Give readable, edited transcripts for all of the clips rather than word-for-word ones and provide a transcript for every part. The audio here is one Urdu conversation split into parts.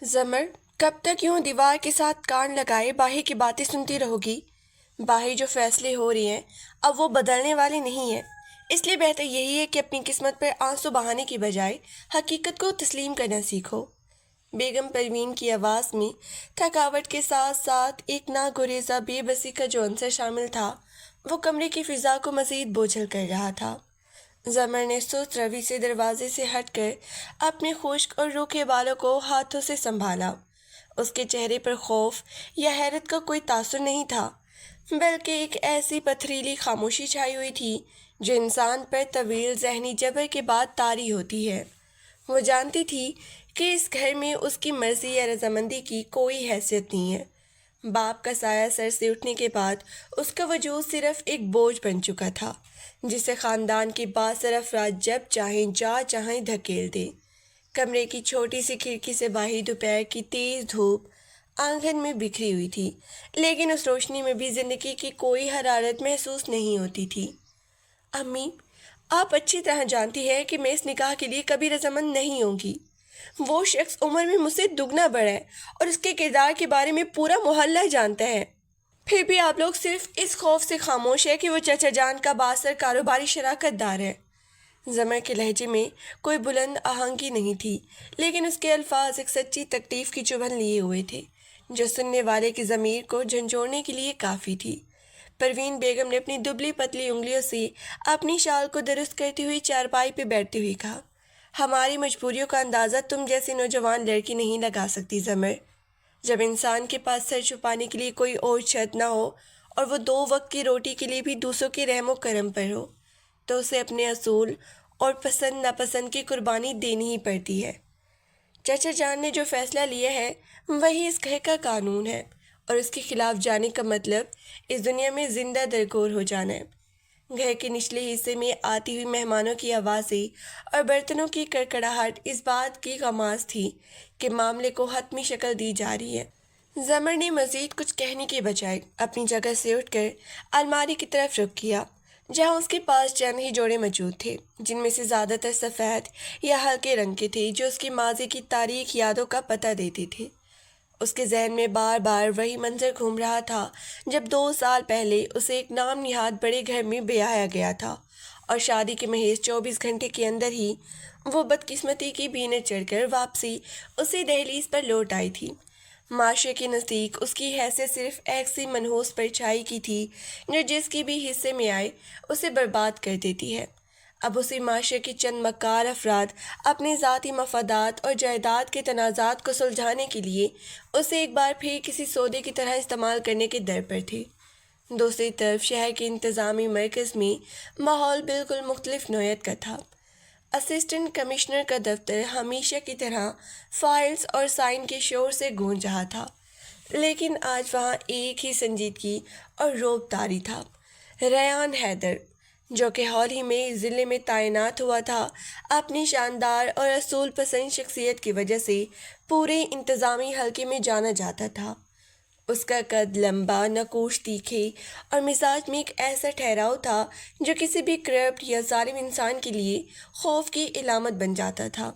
زمر، کب تک یوں دیوار کے ساتھ کان لگائے باہی کی باتیں سنتی رہو گی؟ باہی جو فیصلے ہو رہی ہیں اب وہ بدلنے والے نہیں ہیں، اس لیے بہتر یہی ہے کہ اپنی قسمت پر آنسو بہانے کی بجائے حقیقت کو تسلیم کرنا سیکھو۔ بیگم پروین کی آواز میں تھکاوٹ کے ساتھ ساتھ ایک ناگریزہ بے بسی کا جو عنصر شامل تھا وہ کمرے کی فضا کو مزید بوجھل کر رہا تھا۔ زمر نے سست روی سے دروازے سے ہٹ کر اپنے خشک اور روکھے بالوں کو ہاتھوں سے سنبھالا۔ اس کے چہرے پر خوف یا حیرت کا کوئی تاثر نہیں تھا، بلکہ ایک ایسی پتھریلی خاموشی چھائی ہوئی تھی جو انسان پر طویل ذہنی جبر کے بعد طاری ہوتی ہے۔ وہ جانتی تھی کہ اس گھر میں اس کی مرضی یا رضامندی کی کوئی حیثیت نہیں ہے۔ باپ کا سایہ سر سے اٹھنے کے بعد اس کا وجود صرف ایک بوجھ بن چکا تھا جسے خاندان کے باثر افراد جب چاہیں جا چاہیں دھکیل دیں۔ کمرے کی چھوٹی سی کھڑکی سے باہر دوپہر کی تیز دھوپ آنگن میں بکھری ہوئی تھی، لیکن اس روشنی میں بھی زندگی کی کوئی حرارت محسوس نہیں ہوتی تھی۔ امی، آپ اچھی طرح جانتی ہیں کہ میں اس نکاح کے لیے کبھی رضامند نہیں ہوں گی۔ وہ شخص عمر میں مجھ سے دگنا بڑا ہے اور اس کے کردار کے بارے میں پورا محلہ جانتا ہے۔ پھر بھی آپ لوگ صرف اس خوف سے خاموش ہے کہ وہ چچا جان کا باثر کاروباری شراکت دار ہے۔ زمر کے لہجے میں کوئی بلند آہنگی نہیں تھی، لیکن اس کے الفاظ ایک سچی تکلیف کی چبھن لیے ہوئے تھے جو سننے والے کی ضمیر کو جھنجھوڑنے کے لیے کافی تھی۔ پروین بیگم نے اپنی دبلی پتلی انگلیوں سے اپنی شال کو درست کرتی ہوئی چارپائی پہ بیٹھتے ہوئے کہا، ہماری مجبوریوں کا اندازہ تم جیسی نوجوان لڑکی نہیں لگا سکتی زمر۔ جب انسان کے پاس سر چھپانے کے لیے کوئی اور چھت نہ ہو اور وہ 2 وقت کی روٹی کے لیے بھی دوسروں کے رحم و کرم پر ہو تو اسے اپنے اصول اور پسند ناپسند کی قربانی دینی ہی پڑتی ہے۔ چچا جان نے جو فیصلہ لیا ہے وہی اس گھر کا قانون ہے، اور اس کے خلاف جانے کا مطلب اس دنیا میں زندہ درگور ہو جانا ہے۔ گھر کے نچلے حصے میں آتی ہوئی مہمانوں کی آوازیں اور برتنوں کی کڑکڑاہٹ اس بات کی غماز تھی کہ معاملے کو حتمی شکل دی جا رہی ہے۔ زمر نے مزید کچھ کہنے کے بجائے اپنی جگہ سے اٹھ کر الماری کی طرف رخ کیا، جہاں اس کے پاس چند ہی جوڑے موجود تھے جن میں سے زیادہ تر سفید یا ہلکے رنگ کے تھے، جو اس کی ماضی کی تاریک یادوں کا پتہ دیتے تھے۔ اس کے ذہن میں بار بار وہی منظر گھوم رہا تھا جب 2 سال پہلے اسے ایک نام نہاد بڑے گھر میں بیاہا گیا تھا اور شادی کے محض 24 گھنٹے کے اندر ہی وہ بدقسمتی کی بھینیں چڑھ کر واپسی اسی دہلیز پر لوٹ آئی تھی۔ معاشرے کے نزدیک اس کی حیثیت صرف ایسی منحوس پرچھائی کی تھی جو جس کی بھی حصے میں آئے اسے برباد کر دیتی ہے۔ اب اسی معاشرے کے چند مکار افراد اپنے ذاتی مفادات اور جائیداد کے تنازعات کو سلجھانے کے لیے اسے ایک بار پھر کسی سودے کی طرح استعمال کرنے کے در پر تھے۔ دوسری طرف شہر کے انتظامی مرکز میں ماحول بالکل مختلف نوعیت کا تھا۔ اسسٹنٹ کمشنر کا دفتر ہمیشہ کی طرح فائلز اور سائن کے شور سے گونج رہا تھا، لیکن آج وہاں ایک ہی سنجیدگی اور رعب طاری تھا۔ ریان حیدر، جو کہ حال ہی میں ضلع میں تعینات ہوا تھا، اپنی شاندار اور اصول پسند شخصیت کی وجہ سے پورے انتظامی حلقے میں جانا جاتا تھا۔ اس کا قد لمبا، نقوش تیکھے اور مزاج میں ایک ایسا ٹھہراؤ تھا جو کسی بھی کرپٹ یا ظالم انسان کے لیے خوف کی علامت بن جاتا تھا۔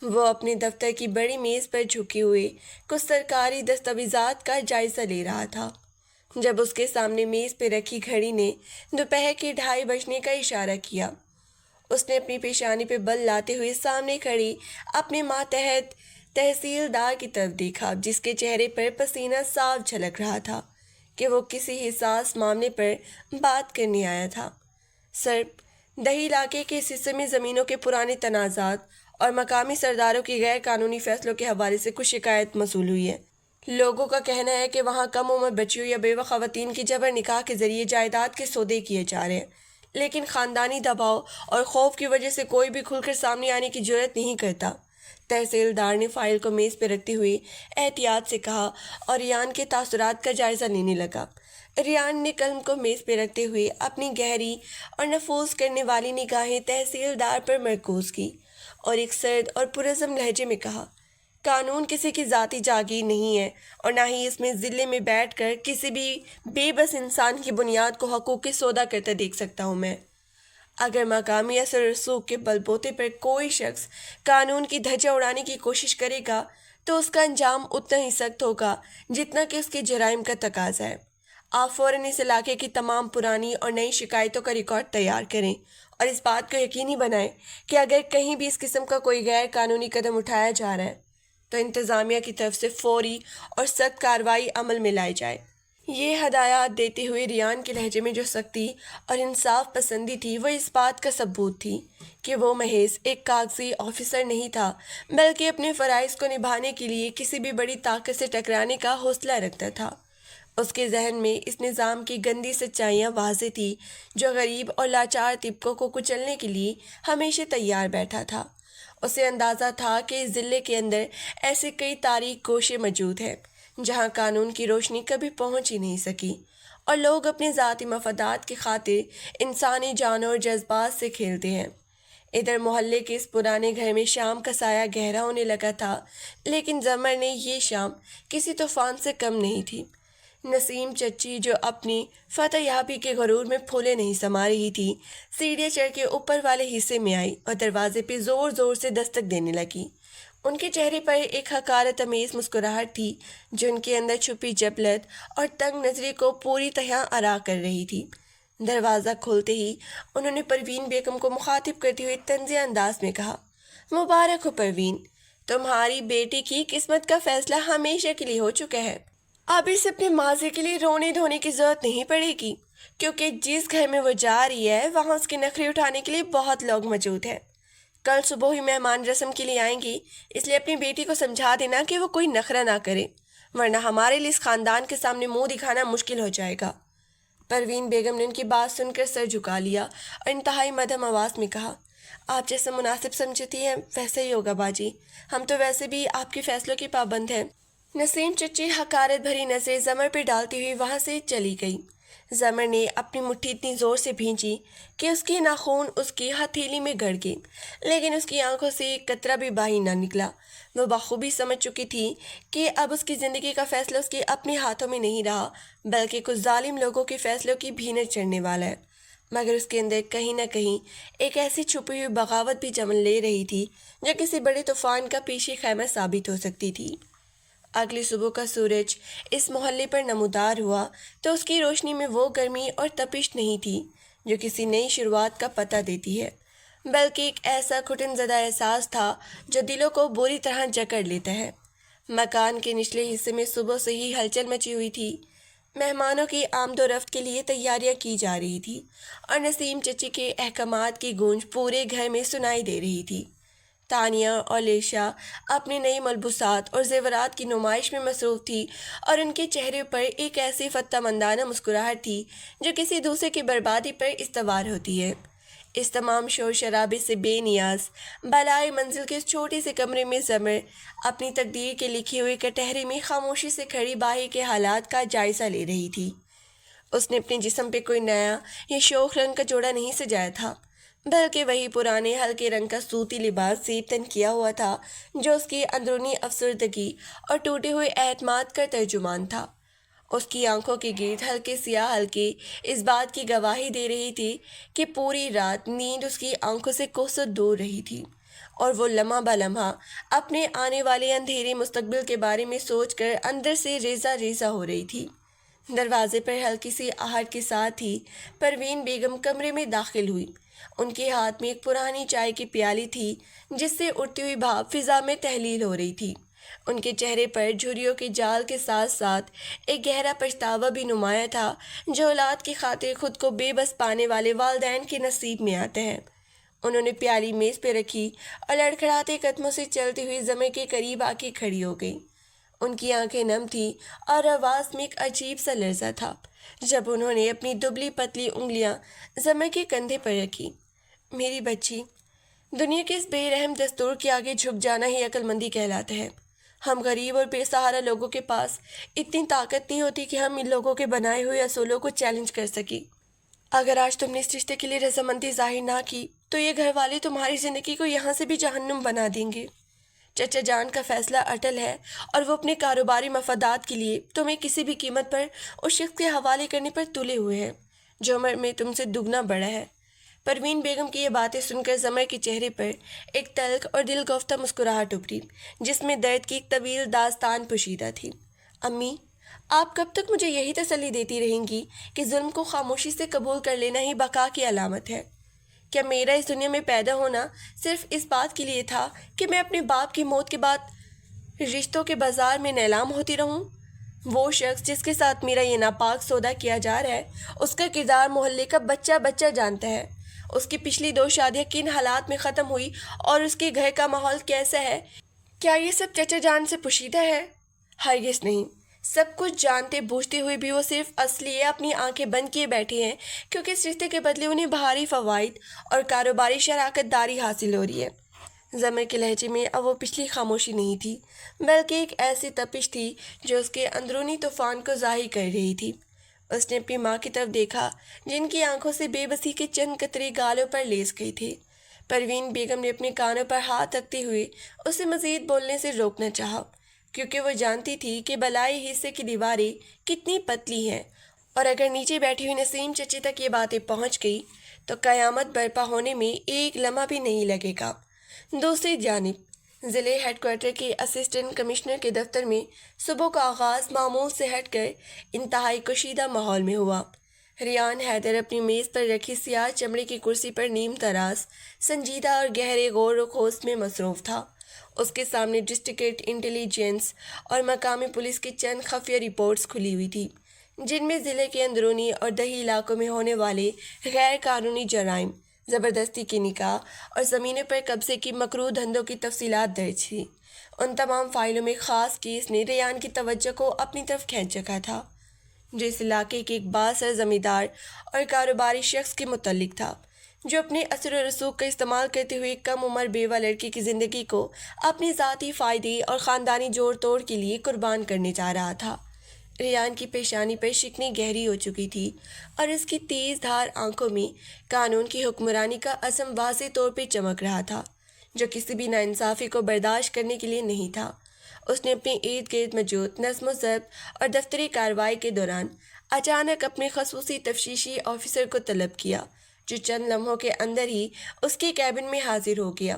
وہ اپنے دفتر کی بڑی میز پر جھکے ہوئے کچھ سرکاری دستاویزات کا جائزہ لے رہا تھا جب اس کے سامنے میز پہ رکھی گھڑی نے دوپہر کے 2:30 بجنے کا اشارہ کیا۔ اس نے اپنی پیشانی پہ بل لاتے ہوئے سامنے کھڑی اپنے ماتحت تحصیلدار کی طرف دیکھا، جس کے چہرے پر پسینہ صاف جھلک رہا تھا کہ وہ کسی حساس معاملے پر بات کرنے آیا تھا۔ سر، دیہی علاقے کے اس حصے میں زمینوں کے پرانے تنازعات اور مقامی سرداروں کی غیر قانونی فیصلوں کے حوالے سے کچھ شکایت موصول ہوئی ہے۔ لوگوں کا کہنا ہے کہ وہاں کم عمر بچیوں یا بیوہ خواتین کی جبر نکاح کے ذریعے جائیداد کے سودے کیے جا رہے ہیں، لیکن خاندانی دباؤ اور خوف کی وجہ سے کوئی بھی کھل کر سامنے آنے کی جرات نہیں کرتا۔ تحصیلدار نے فائل کو میز پہ رکھتے ہوئے احتیاط سے کہا اور ریان کے تاثرات کا جائزہ لینے لگا۔ ریان نے قلم کو میز پہ رکھتے ہوئے اپنی گہری اور نفوذ کرنے والی نگاہیں تحصیلدار پر مرکوز کی اور ایک سرد اور پرعزم لہجے میں کہا، قانون کسی کی ذاتی جاگیر نہیں ہے، اور نہ ہی اس میں ضلع میں بیٹھ کر کسی بھی بے بس انسان کی بنیاد کو حقوق کے سودا کرتا دیکھ سکتا ہوں میں۔ اگر مقامی اثر رسوخ کے بل بوتے پر کوئی شخص قانون کی دھجا اڑانے کی کوشش کرے گا تو اس کا انجام اتنا ہی سخت ہوگا جتنا کہ اس کے جرائم کا تقاضا ہے۔ آپ فوراً اس علاقے کی تمام پرانی اور نئی شکایتوں کا ریکارڈ تیار کریں اور اس بات کو یقینی بنائیں کہ اگر کہیں بھی اس قسم کا کوئی غیر قانونی قدم اٹھایا جا رہا ہے تو انتظامیہ کی طرف سے فوری اور سخت کارروائی عمل میں لائی جائے۔ یہ ہدایات دیتے ہوئے ریان کے لہجے میں جو سختی اور انصاف پسندی تھی وہ اس بات کا ثبوت تھی کہ وہ محض ایک کاغذی آفیسر نہیں تھا بلکہ اپنے فرائض کو نبھانے کے لیے کسی بھی بڑی طاقت سے ٹکرانے کا حوصلہ رکھتا تھا۔ اس کے ذہن میں اس نظام کی گندی سچائیاں واضح تھی جو غریب اور لاچار طبقوں کو کچلنے کے لیے ہمیشہ تیار بیٹھا تھا۔ اسے اندازہ تھا کہ اس ضلع کے اندر ایسے کئی تاریک گوشے موجود ہیں جہاں قانون کی روشنی کبھی پہنچ ہی نہیں سکی اور لوگ اپنے ذاتی مفادات کی خاطر انسانی جانوں اور جذبات سے کھیلتے ہیں۔ ادھر محلے کے اس پرانے گھر میں شام کا سایہ گہرا ہونے لگا تھا، لیکن زمر نے یہ شام کسی طوفان سے کم نہیں تھی۔ نسیم چچی جو اپنی فتح یابی کے غرور میں پھولے نہیں سما رہی تھی، سیڑھیاں چڑھ کے اوپر والے حصے میں آئی اور دروازے پہ زور زور سے دستک دینے لگی۔ ان کے چہرے پر ایک حقارت امیز مسکراہٹ تھی جو ان کے اندر چھپی جبلت اور تنگ نظری کو پوری طرح عرا کر رہی تھی۔ دروازہ کھولتے ہی انہوں نے پروین بیگم کو مخاطب کرتے ہوئے طنزیہ انداز میں کہا، مبارک ہو پروین، تمہاری بیٹی کی قسمت کا فیصلہ ہمیشہ کے لیے ہو چکا ہے۔ اب اسے اپنے ماضی کے لیے رونے دھونے کی ضرورت نہیں پڑے گی، کیونکہ جس گھر میں وہ جا رہی ہے وہاں اس کے نخرے اٹھانے کے لیے بہت لوگ موجود ہیں۔ کل صبح ہی مہمان رسم کے لیے آئیں گی، اس لیے اپنی بیٹی کو سمجھا دینا کہ وہ کوئی نخرہ نہ کرے، ورنہ ہمارے لیے اس خاندان کے سامنے منہ دکھانا مشکل ہو جائے گا۔ پروین بیگم نے ان کی بات سن کر سر جھکا لیا اور انتہائی مدھم آواز میں کہا، آپ جیسا مناسب سمجھتی ہیں ویسا ہی ہوگا باجی، ہم تو ویسے بھی آپ کے فیصلوں کی پابند ہیں۔ نسیم چچی حقارت بھری نظریں زمر پہ ڈالتی ہوئی وہاں سے چلی گئی۔ زمر نے اپنی مٹھی اتنی زور سے بھینچی کہ اس کے ناخن اس کی ہتھیلی میں گڑ گئے، لیکن اس کی آنکھوں سے ایک قطرہ بھی باہر نہ نکلا۔ وہ بخوبی سمجھ چکی تھی کہ اب اس کی زندگی کا فیصلہ اس کے اپنے ہاتھوں میں نہیں رہا بلکہ کچھ ظالم لوگوں کے فیصلوں کی بھینٹ چڑھنے والا ہے۔ مگر اس کے اندر کہیں نہ کہیں ایک ایسی چھپی ہوئی بغاوت بھی جنم لے رہی تھی جو کسی بڑے طوفان کا پیشی خیمہ ثابت ہو سکتی تھی۔ اگلی صبح کا سورج اس محلے پر نمودار ہوا تو اس کی روشنی میں وہ گرمی اور تپش نہیں تھی جو کسی نئی شروعات کا پتہ دیتی ہے، بلکہ ایک ایسا گھٹن زدہ احساس تھا جو دلوں کو بری طرح جکڑ لیتا ہے۔ مکان کے نچلے حصے میں صبح سے ہی ہلچل مچی ہوئی تھی۔ مہمانوں کی آمد و رفت کے لیے تیاریاں کی جا رہی تھی اور نسیم چچی کے احکامات کی گونج پورے گھر میں سنائی دے رہی تھی۔ تانیہ اور لیشا اپنی نئی ملبوسات اور زیورات کی نمائش میں مصروف تھی اور ان کے چہرے پر ایک ایسی فتح مندانہ مسکراہٹ تھی جو کسی دوسرے کی بربادی پر استوار ہوتی ہے۔ اس تمام شور شرابے سے بے نیاز بالائے منزل کے اس چھوٹے سے کمرے میں زمر اپنی تقدیر کے لکھی ہوئی کٹہرے میں خاموشی سے کھڑی باہر کے حالات کا جائزہ لے رہی تھی۔ اس نے اپنے جسم پہ کوئی نیا یا شوخ رنگ کا جوڑا نہیں سجایا تھا، بلکہ وہی پرانے ہلکے رنگ کا سوتی لباس زیب تن کیا ہوا تھا جو اس کی اندرونی افسردگی اور ٹوٹے ہوئے اعتماد کا ترجمان تھا۔ اس کی آنکھوں کے گرد ہلکے سیاہ حلقے اس بات کی گواہی دے رہی تھی کہ پوری رات نیند اس کی آنکھوں سے کوسوں دور رہی تھی اور وہ لمحہ بہ لمحہ اپنے آنے والے اندھیرے مستقبل کے بارے میں سوچ کر اندر سے ریزہ ریزہ ہو رہی تھی۔ دروازے پر ہلکی سی آہٹ کے ساتھ ہی پروین بیگم کمرے میں داخل ہوئی۔ ان کے ہاتھ میں ایک پرانی چائے کی پیالی تھی جس سے اڑتی ہوئی بھاپ فضا میں تحلیل ہو رہی تھی۔ ان کے چہرے پر جھریوں کے جال کے ساتھ ساتھ ایک گہرا پچھتاوا بھی نمایاں تھا جو اولاد کی خاطر خود کو بے بس پانے والے والدین کے نصیب میں آتا ہے۔ انہوں نے پیالی میز پہ رکھی اور لڑکھڑاتے قدموں سے چلتی ہوئی زمر کے قریب آ کے کھڑی ہو گئی۔ ان کی آنکھیں نم تھیں اور آواز میں ایک عجیب سا لرزہ تھا جب انہوں نے اپنی دبلی پتلی انگلیاں زمر کے کندھے پر رکھی۔ میری بچی، دنیا کے اس بے رحم دستور کے آگے جھک جانا ہی عقل مندی کہلاتا ہے۔ ہم غریب اور بے سہارا لوگوں کے پاس اتنی طاقت نہیں ہوتی کہ ہم ان لوگوں کے بنائے ہوئے اصولوں کو چیلنج کر سکیں۔ اگر آج تم نے اس رشتے کے لیے رضامندی ظاہر نہ کی تو یہ گھر والے تمہاری زندگی کو یہاں سے بھی جہنم بنا دیں گے۔ چچا جان کا فیصلہ اٹل ہے اور وہ اپنے کاروباری مفادات کے لیے تمہیں کسی بھی قیمت پر اس شخص کے حوالے کرنے پر تلے ہوئے ہیں جو عمر میں تم سے دگنا بڑا ہے۔ پروین بیگم کی یہ باتیں سن کر زمر کے چہرے پر ایک تلخ اور دل گفتہ مسکراہٹ ابھری، جس میں درد کی ایک طویل داستان پوشیدہ تھی۔ امی، آپ کب تک مجھے یہی تسلی دیتی رہیں گی کہ ظلم کو خاموشی سے قبول کر لینا ہی بقا کی علامت ہے؟ کیا میرا اس دنیا میں پیدا ہونا صرف اس بات کے لیے تھا کہ میں اپنے باپ کی موت کے بعد رشتوں کے بازار میں نیلام ہوتی رہوں؟ وہ شخص جس کے ساتھ میرا یہ ناپاک سودا کیا جا رہا ہے، اس کا کردار محلے کا بچہ بچہ جانتا ہے۔ اس کی پچھلی 2 شادیاں کن حالات میں ختم ہوئی اور اس کے گھر کا ماحول کیسا ہے؟ کیا یہ سب چچا جان سے پوشیدہ ہے؟ ہرگز نہیں۔ سب کچھ جانتے بوجھتے ہوئے بھی وہ صرف اس لیے اپنی آنکھیں بند کیے بیٹھے ہیں کیونکہ اس رشتے کے بدلے انہیں بھاری فوائد اور کاروباری شراکت داری حاصل ہو رہی ہے۔ زمر کے لہجے میں اب وہ پچھلی خاموشی نہیں تھی، بلکہ ایک ایسی تپش تھی جو اس کے اندرونی طوفان کو ظاہر کر رہی تھی۔ اس نے اپنی ماں کی طرف دیکھا، جن کی آنکھوں سے بے بسی کے چند قطرے گالوں پر لیس گئے تھے۔ پروین بیگم نے اپنے کانوں پر ہاتھ رکھتے ہوئے اسے مزید بولنے سے روکنا چاہا، کیونکہ وہ جانتی تھی کہ بالائی حصے کی دیواریں کتنی پتلی ہیں، اور اگر نیچے بیٹھی ہوئی نسیم چچے تک یہ باتیں پہنچ گئی تو قیامت برپا ہونے میں ایک لمحہ بھی نہیں لگے گا۔ دوسری جانب ضلع ہیڈ کوارٹر کے اسسٹنٹ کمشنر کے دفتر میں صبح کا آغاز معمول سے ہٹ کر انتہائی کشیدہ ماحول میں ہوا۔ ریان حیدر اپنی میز پر رکھی سیاہ چمڑے کی کرسی پر نیم تراز، سنجیدہ اور گہرے غور و خوض میں مصروف تھا۔ اس کے سامنے ڈسٹرکٹ انٹیلیجنس اور مقامی پولیس کی چند خفیہ رپورٹس کھلی ہوئی تھی، جن میں ضلع کے اندرونی اور دیہی علاقوں میں ہونے والے غیر قانونی جرائم، زبردستی کے نکاح اور زمینوں پر قبضے کی مکروہ دھندوں کی تفصیلات درج تھیں۔ ان تمام فائلوں میں خاص کیس نے ریان کی توجہ کو اپنی طرف کھینچ رکھا تھا، جو اس علاقے کے ایک بااثر زمیندار اور کاروباری شخص کے متعلق تھا، جو اپنے اثر و رسوخ کا استعمال کرتے ہوئے کم عمر بیوہ لڑکی کی زندگی کو اپنی ذاتی فائدے اور خاندانی جوڑ توڑ کے لیے قربان کرنے جا رہا تھا۔ ریان کی پیشانی پر شکنی گہری ہو چکی تھی اور اس کی تیز دھار آنکھوں میں قانون کی حکمرانی کا عزم واضح طور پہ چمک رہا تھا، جو کسی بھی ناانصافی کو برداشت کرنے کے لیے نہیں تھا۔ اس نے اپنے ارد گرد موجود نظم و ضبط اور دفتری کارروائی کے دوران اچانک اپنے خصوصی تفتیشی آفیسر کو طلب کیا، جو چند لمحوں کے اندر ہی اس کے کیبن میں حاضر ہو گیا۔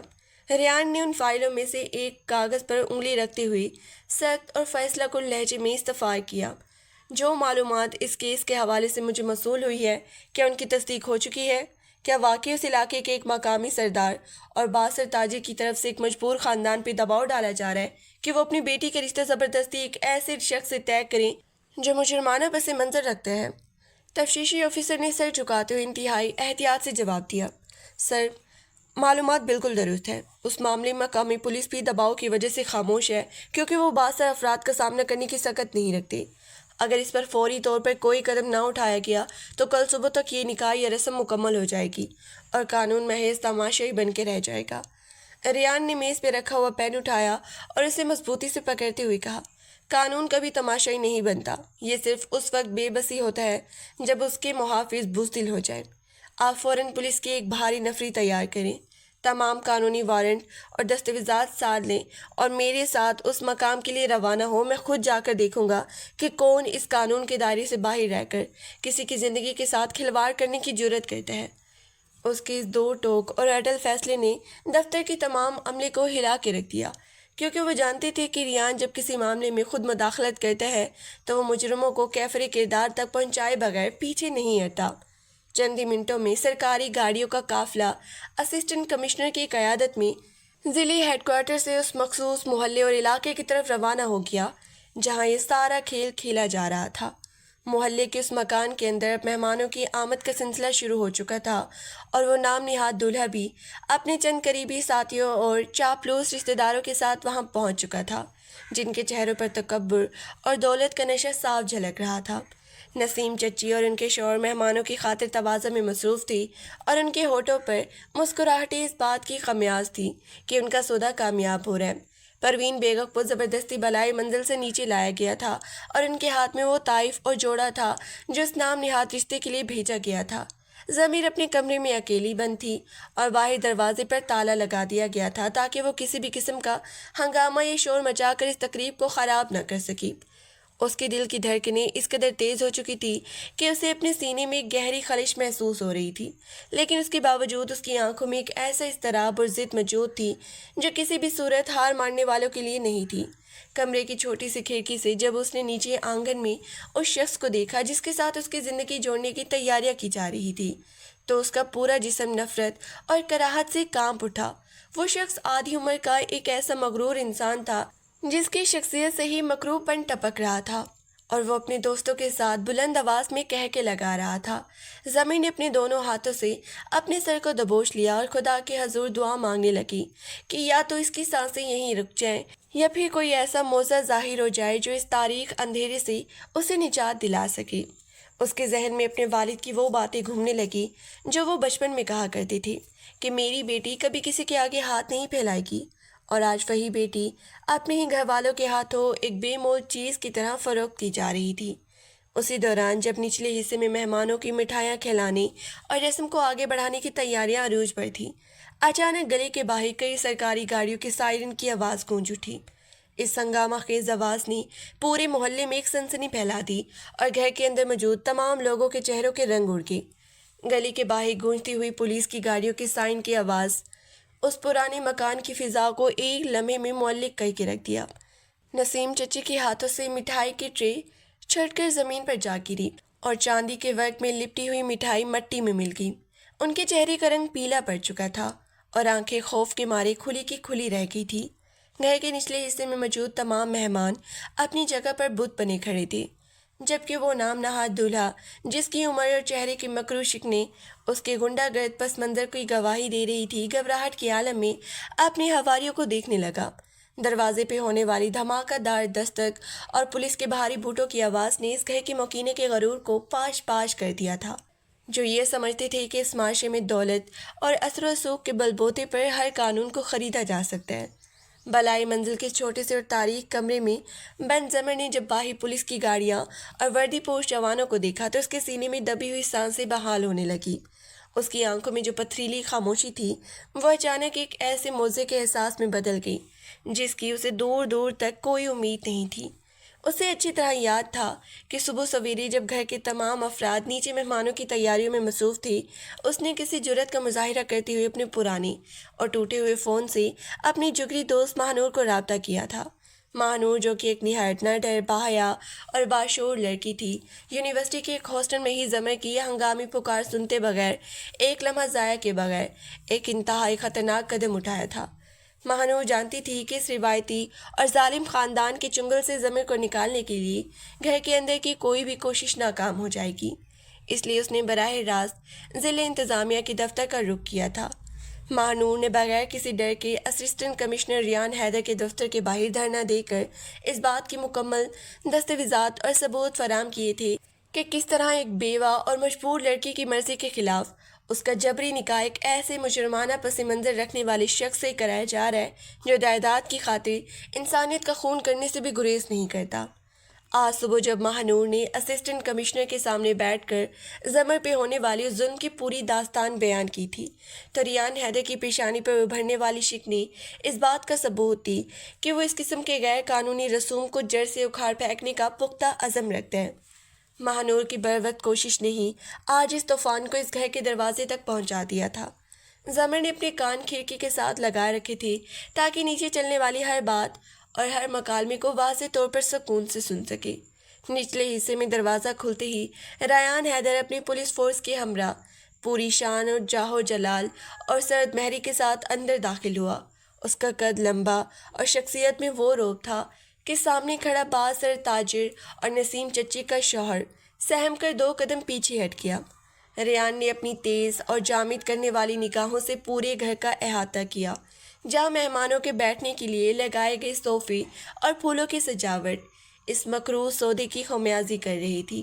ریان نے ان فائلوں میں سے ایک کاغذ پر انگلی رکھتے ہوئے سخت اور فیصلہ کن لہجے میں استفسار کیا۔ جو معلومات اس کیس کے حوالے سے مجھے موصول ہوئی ہے، کیا ان کی تصدیق ہو چکی ہے؟ کیا واقعی اس علاقے کے ایک مقامی سردار اور بااثر تاجر کی طرف سے ایک مجبور خاندان پہ دباؤ ڈالا جا رہا ہے کہ وہ اپنی بیٹی کا رشتہ زبردستی ایک ایسے شخص سے طے کریں جو مجرمانہ پس منظر رکھتا ہے؟ تفتیشی آفیسر نے سر جھکاتے ہوئے انتہائی احتیاط سے جواب دیا، سر، معلومات بالکل درست ہے۔ اس معاملے میں مقامی پولیس بھی دباؤ کی وجہ سے خاموش ہے، کیونکہ وہ بااثر افراد کا سامنا کرنے کی سکت نہیں رکھتے۔ اگر اس پر فوری طور پر کوئی قدم نہ اٹھایا گیا تو کل صبح تک یہ نکاح یا رسم مکمل ہو جائے گی اور قانون محض تماشائی بن کے رہ جائے گا۔ ریان نے میز پہ رکھا ہوا پین اٹھایا اور اسے مضبوطی سے پکڑتے ہوئے کہا، قانون کبھی تماشائی نہیں بنتا، یہ صرف اس وقت بے بسی ہوتا ہے جب اس کے محافظ بزدل ہو جائیں۔ آپ فوراً پولیس کی ایک بھاری نفری تیار کریں، تمام قانونی وارنٹ اور دستاویزات ساتھ لیں اور میرے ساتھ اس مقام کے لیے روانہ ہو۔ میں خود جا کر دیکھوں گا کہ کون اس قانون کے دائرے سے باہر رہ کر کسی کی زندگی کے ساتھ کھلواڑ کرنے کی جرأت کرتا ہے۔ اس کے اس 2 ٹوک اور اٹل فیصلے نے دفتر کی تمام عملے کو ہلا کے رکھ دیا، کیونکہ وہ جانتے تھے کہ ریان جب کسی معاملے میں خود مداخلت کرتا ہے تو وہ مجرموں کو کیفر کردار تک پہنچائے بغیر پیچھے نہیں ہٹتا۔ چند ہی منٹوں میں سرکاری گاڑیوں کا قافلہ اسسٹنٹ کمشنر کی قیادت میں ضلعی ہیڈ کوارٹر سے اس مخصوص محلے اور علاقے کی طرف روانہ ہو گیا جہاں یہ سارا کھیل کھیلا جا رہا تھا۔ محلے کے اس مکان کے اندر مہمانوں کی آمد کا سلسلہ شروع ہو چکا تھا اور وہ نام نہاد دولہا بھی اپنے چند قریبی ساتھیوں اور چاپلوس رشتہ داروں کے ساتھ وہاں پہنچ چکا تھا، جن کے چہروں پر تکبر اور دولت کا نشہ صاف جھلک رہا تھا۔ نسیم چچی اور ان کے شوہر مہمانوں کی خاطر تواضع میں مصروف تھی اور ان کے ہونٹوں پر مسکراہٹیں اس بات کی خمیاز تھی کہ ان کا سودا کامیاب ہو رہا ہے۔ پروین بیگم کو زبردستی بالائی منزل سے نیچے لایا گیا تھا اور ان کے ہاتھ میں وہ طائف اور جوڑا تھا جو اس نام نہاد رشتے کے لیے بھیجا گیا تھا۔ ضمیر اپنے کمرے میں اکیلی بند تھی اور باہر دروازے پر تالا لگا دیا گیا تھا تاکہ وہ کسی بھی قسم کا ہنگامہ یا شور مچا کر اس تقریب کو خراب نہ کر سکی۔ اس کے دل کی دھڑکنیں اس قدر تیز ہو چکی تھی کہ اسے اپنے سینے میں ایک گہری خلش محسوس ہو رہی تھی، لیکن اس کے باوجود اس کی آنکھوں میں ایک ایسا اضطراب اور ضد موجود تھی جو کسی بھی صورت ہار ماننے والوں کے لیے نہیں تھی۔ کمرے کی چھوٹی سی کھڑکی سے جب اس نے نیچے آنگن میں اس شخص کو دیکھا جس کے ساتھ اس کی زندگی جوڑنے کی تیاریاں کی جا رہی تھی، تو اس کا پورا جسم نفرت اور کراہت سے کانپ اٹھا۔ وہ شخص آدھی عمر کا ایک ایسا مغرور انسان تھا جس کی شخصیت سے ہی مکروہ پن ٹپک رہا تھا، اور وہ اپنے دوستوں کے ساتھ بلند آواز میں کہہ کے لگا رہا تھا۔ زمین نے اپنے دونوں ہاتھوں سے اپنے سر کو دبوچ لیا اور خدا کے حضور دعا مانگنے لگی کہ یا تو اس کی سانسیں یہیں رک جائیں یا پھر کوئی ایسا موضع ظاہر ہو جائے جو اس تاریک اندھیرے سے اسے نجات دلا سکے۔ اس کے ذہن میں اپنے والد کی وہ باتیں گھومنے لگی جو وہ بچپن میں کہا کرتی تھی کہ میری بیٹی کبھی کسی کے آگے ہاتھ نہیں پھیلائے گی، اور آج وہی بیٹی اپنے ہی گھر والوں کے ہاتھوں ایک بے مول چیز کی طرح فروخت کی جا رہی تھی۔ اسی دوران جب نچلے حصے میں مہمانوں کی مٹھائیاں کھلانے اور رسم کو آگے بڑھانے کی تیاریاں عروج پر تھیں، اچانک گلی کے باہر کئی سرکاری گاڑیوں کے سائرن کی آواز گونج اٹھی۔ اس ہنگامہ خیز آواز نے پورے محلے میں ایک سنسنی پھیلا دی اور گھر کے اندر موجود تمام لوگوں کے چہروں کے رنگ اڑ گئے۔ گلی کے باہر گونجتی ہوئی پولیس کی گاڑیوں کے سائرن کی آواز اس پرانے مکان کی فضا کو ایک لمحے میں معلق کر کے رکھ دیا۔ نسیم چچی کے ہاتھوں سے مٹھائی کی ٹرے چھٹ کر زمین پر جا گری اور چاندی کے ورق میں لپٹی ہوئی مٹھائی مٹی میں مل گئی۔ ان کے چہرے کا رنگ پیلا پڑ چکا تھا اور آنکھیں خوف کے مارے کھلی کی کھلی رہ گئی تھی۔ گھر کے نچلے حصے میں موجود تمام مہمان اپنی جگہ پر بت بنے کھڑے تھے، جبکہ وہ نام نہاد دولہا جس کی عمر اور چہرے کی مکروہ شکلیں اس کے غنڈہ گرد پس منظر کی گواہی دے رہی تھی، گھبراہٹ کے عالم میں اپنے حواریوں کو دیکھنے لگا۔ دروازے پہ ہونے والی دھماکہ دار دستک اور پولیس کے بھاری بوٹوں کی آواز نے اس گھر کے مکینے کے غرور کو پاش پاش کر دیا تھا، جو یہ سمجھتے تھے کہ اس معاشرے میں دولت اور اثر و رسوخ کے بل بوتے پر ہر قانون کو خریدا جا سکتا ہے۔ بالائی منزل کے چھوٹے سے اور تاریک کمرے میں بند زمر نے جب باہر پولیس کی گاڑیاں اور وردی پوش جوانوں کو دیکھا تو اس کے سینے میں دبی ہوئی سانسیں بحال ہونے لگی۔ اس کی آنکھوں میں جو پتھریلی خاموشی تھی وہ اچانک ایک ایسے موزے کے احساس میں بدل گئی جس کی اسے دور دور تک کوئی امید نہیں تھی۔ اسے اچھی طرح یاد تھا کہ صبح سویرے جب گھر کے تمام افراد نیچے مہمانوں کی تیاریوں میں مصروف تھے، اس نے کسی جرأت کا مظاہرہ کرتے ہوئے اپنے پرانے اور ٹوٹے ہوئے فون سے اپنی جگری دوست ماہنور کو رابطہ کیا تھا۔ ماہنور، جو کہ ایک نہایت ناڈر، باحیا اور باشعور لڑکی تھی، یونیورسٹی کے ایک ہاسٹل میں ہی زمر کی یہ ہنگامی پکار سنتے بغیر، ایک لمحہ ضائع کے بغیر، ایک انتہائی خطرناک قدم اٹھایا تھا۔ ماہنور جانتی تھی کہ اس روایتی اور ظالم خاندان کے چنگل سے زمر کو نکالنے کے لیے گھر کے اندر کی کوئی بھی کوشش ناکام ہو جائے گی، اس لیے اس نے براہ راست ضلع انتظامیہ کے دفتر کا رخ کیا تھا۔ ماہنور نے بغیر کسی ڈر کے اسسٹنٹ کمشنر ریان حیدر کے دفتر کے باہر دھرنا دے کر اس بات کی مکمل دستاویزات اور ثبوت فراہم کیے تھے کہ کس طرح ایک بیوہ اور مجبور لڑکی کی مرضی کے خلاف اس کا جبری نکاح ایک ایسے مجرمانہ پس منظر رکھنے والے شخص سے کرایا جا رہا ہے جو جائیداد کی خاطر انسانیت کا خون کرنے سے بھی گریز نہیں کرتا۔ آج صبح جب ماہنور نے اسسٹنٹ کمشنر کے سامنے بیٹھ کر زمر پہ ہونے والی ظلم کی پوری داستان بیان کی تھی تو ریان حیدر کی پیشانی پر ابھرنے والی شکنیں اس بات کا ثبوت تھی کہ وہ اس قسم کے غیر قانونی رسوم کو جڑ سے اکھاڑ پھینکنے کا پختہ عزم رکھتے ہیں۔ ماہنور کی بروقت کوشش نے ہی آج اس طوفان کو اس گھر کے دروازے تک پہنچا دیا تھا۔ زمر نے اپنے کان کھڑکی کے ساتھ لگائے رکھے تھے تاکہ نیچے چلنے والی ہر بات اور ہر مکالمے کو واضح طور پر سکون سے سن سکے۔ نچلے حصے میں دروازہ کھلتے ہی ریان حیدر اپنی پولیس فورس کے ہمراہ پوری شان اور جاہ و جلال اور سرد مہری کے ساتھ اندر داخل ہوا۔ اس کا قد لمبا اور شخصیت میں وہ روب تھا کہ سامنے کھڑا بااثر تاجر اور نسیم چچی کا شوہر سہم کر 2 قدم پیچھے ہٹ گیا۔ ریان نے اپنی تیز اور جامد کرنے والی نگاہوں سے پورے گھر کا احاطہ کیا، جہاں مہمانوں کے بیٹھنے کے لیے لگائے گئے صوفے اور پھولوں کی سجاوٹ اس مکروہ سودے کی خمیازی کر رہی تھی۔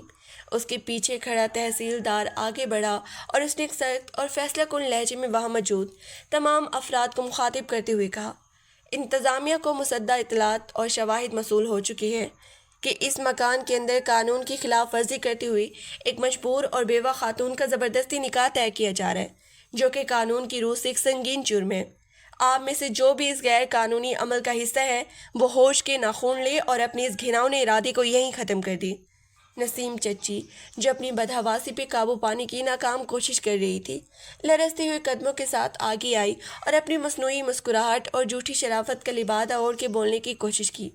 اس کے پیچھے کھڑا تحصیلدار آگے بڑھا اور اس نے ایک سخت اور فیصلہ کن لہجے میں وہاں موجود تمام افراد کو مخاطب کرتے ہوئے کہا، انتظامیہ کو مصدع اطلاعات اور شواہد موصول ہو چکی ہیں کہ اس مکان کے اندر قانون کی خلاف ورزی کرتے ہوئے ایک مجبور اور بیوہ خاتون کا زبردستی نکاح طے کیا جا رہا ہے، جو کہ قانون کی روح سے ایک سنگین جرم ہے۔ آپ میں سے جو بھی اس غیر قانونی عمل کا حصہ ہے وہ ہوش کے ناخن لے اور اپنے اس گھناؤنے ارادے کو یہیں ختم کر دے۔ نسیم چچی جو اپنی بدحواسی پہ قابو پانے کی ناکام کوشش کر رہی تھی، لرزتے ہوئے قدموں کے ساتھ آگے آئی اور اپنی مصنوعی مسکراہٹ اور جھوٹی شرافت کا لبادہ اوڑھ کے بولنے کی کوشش کی۔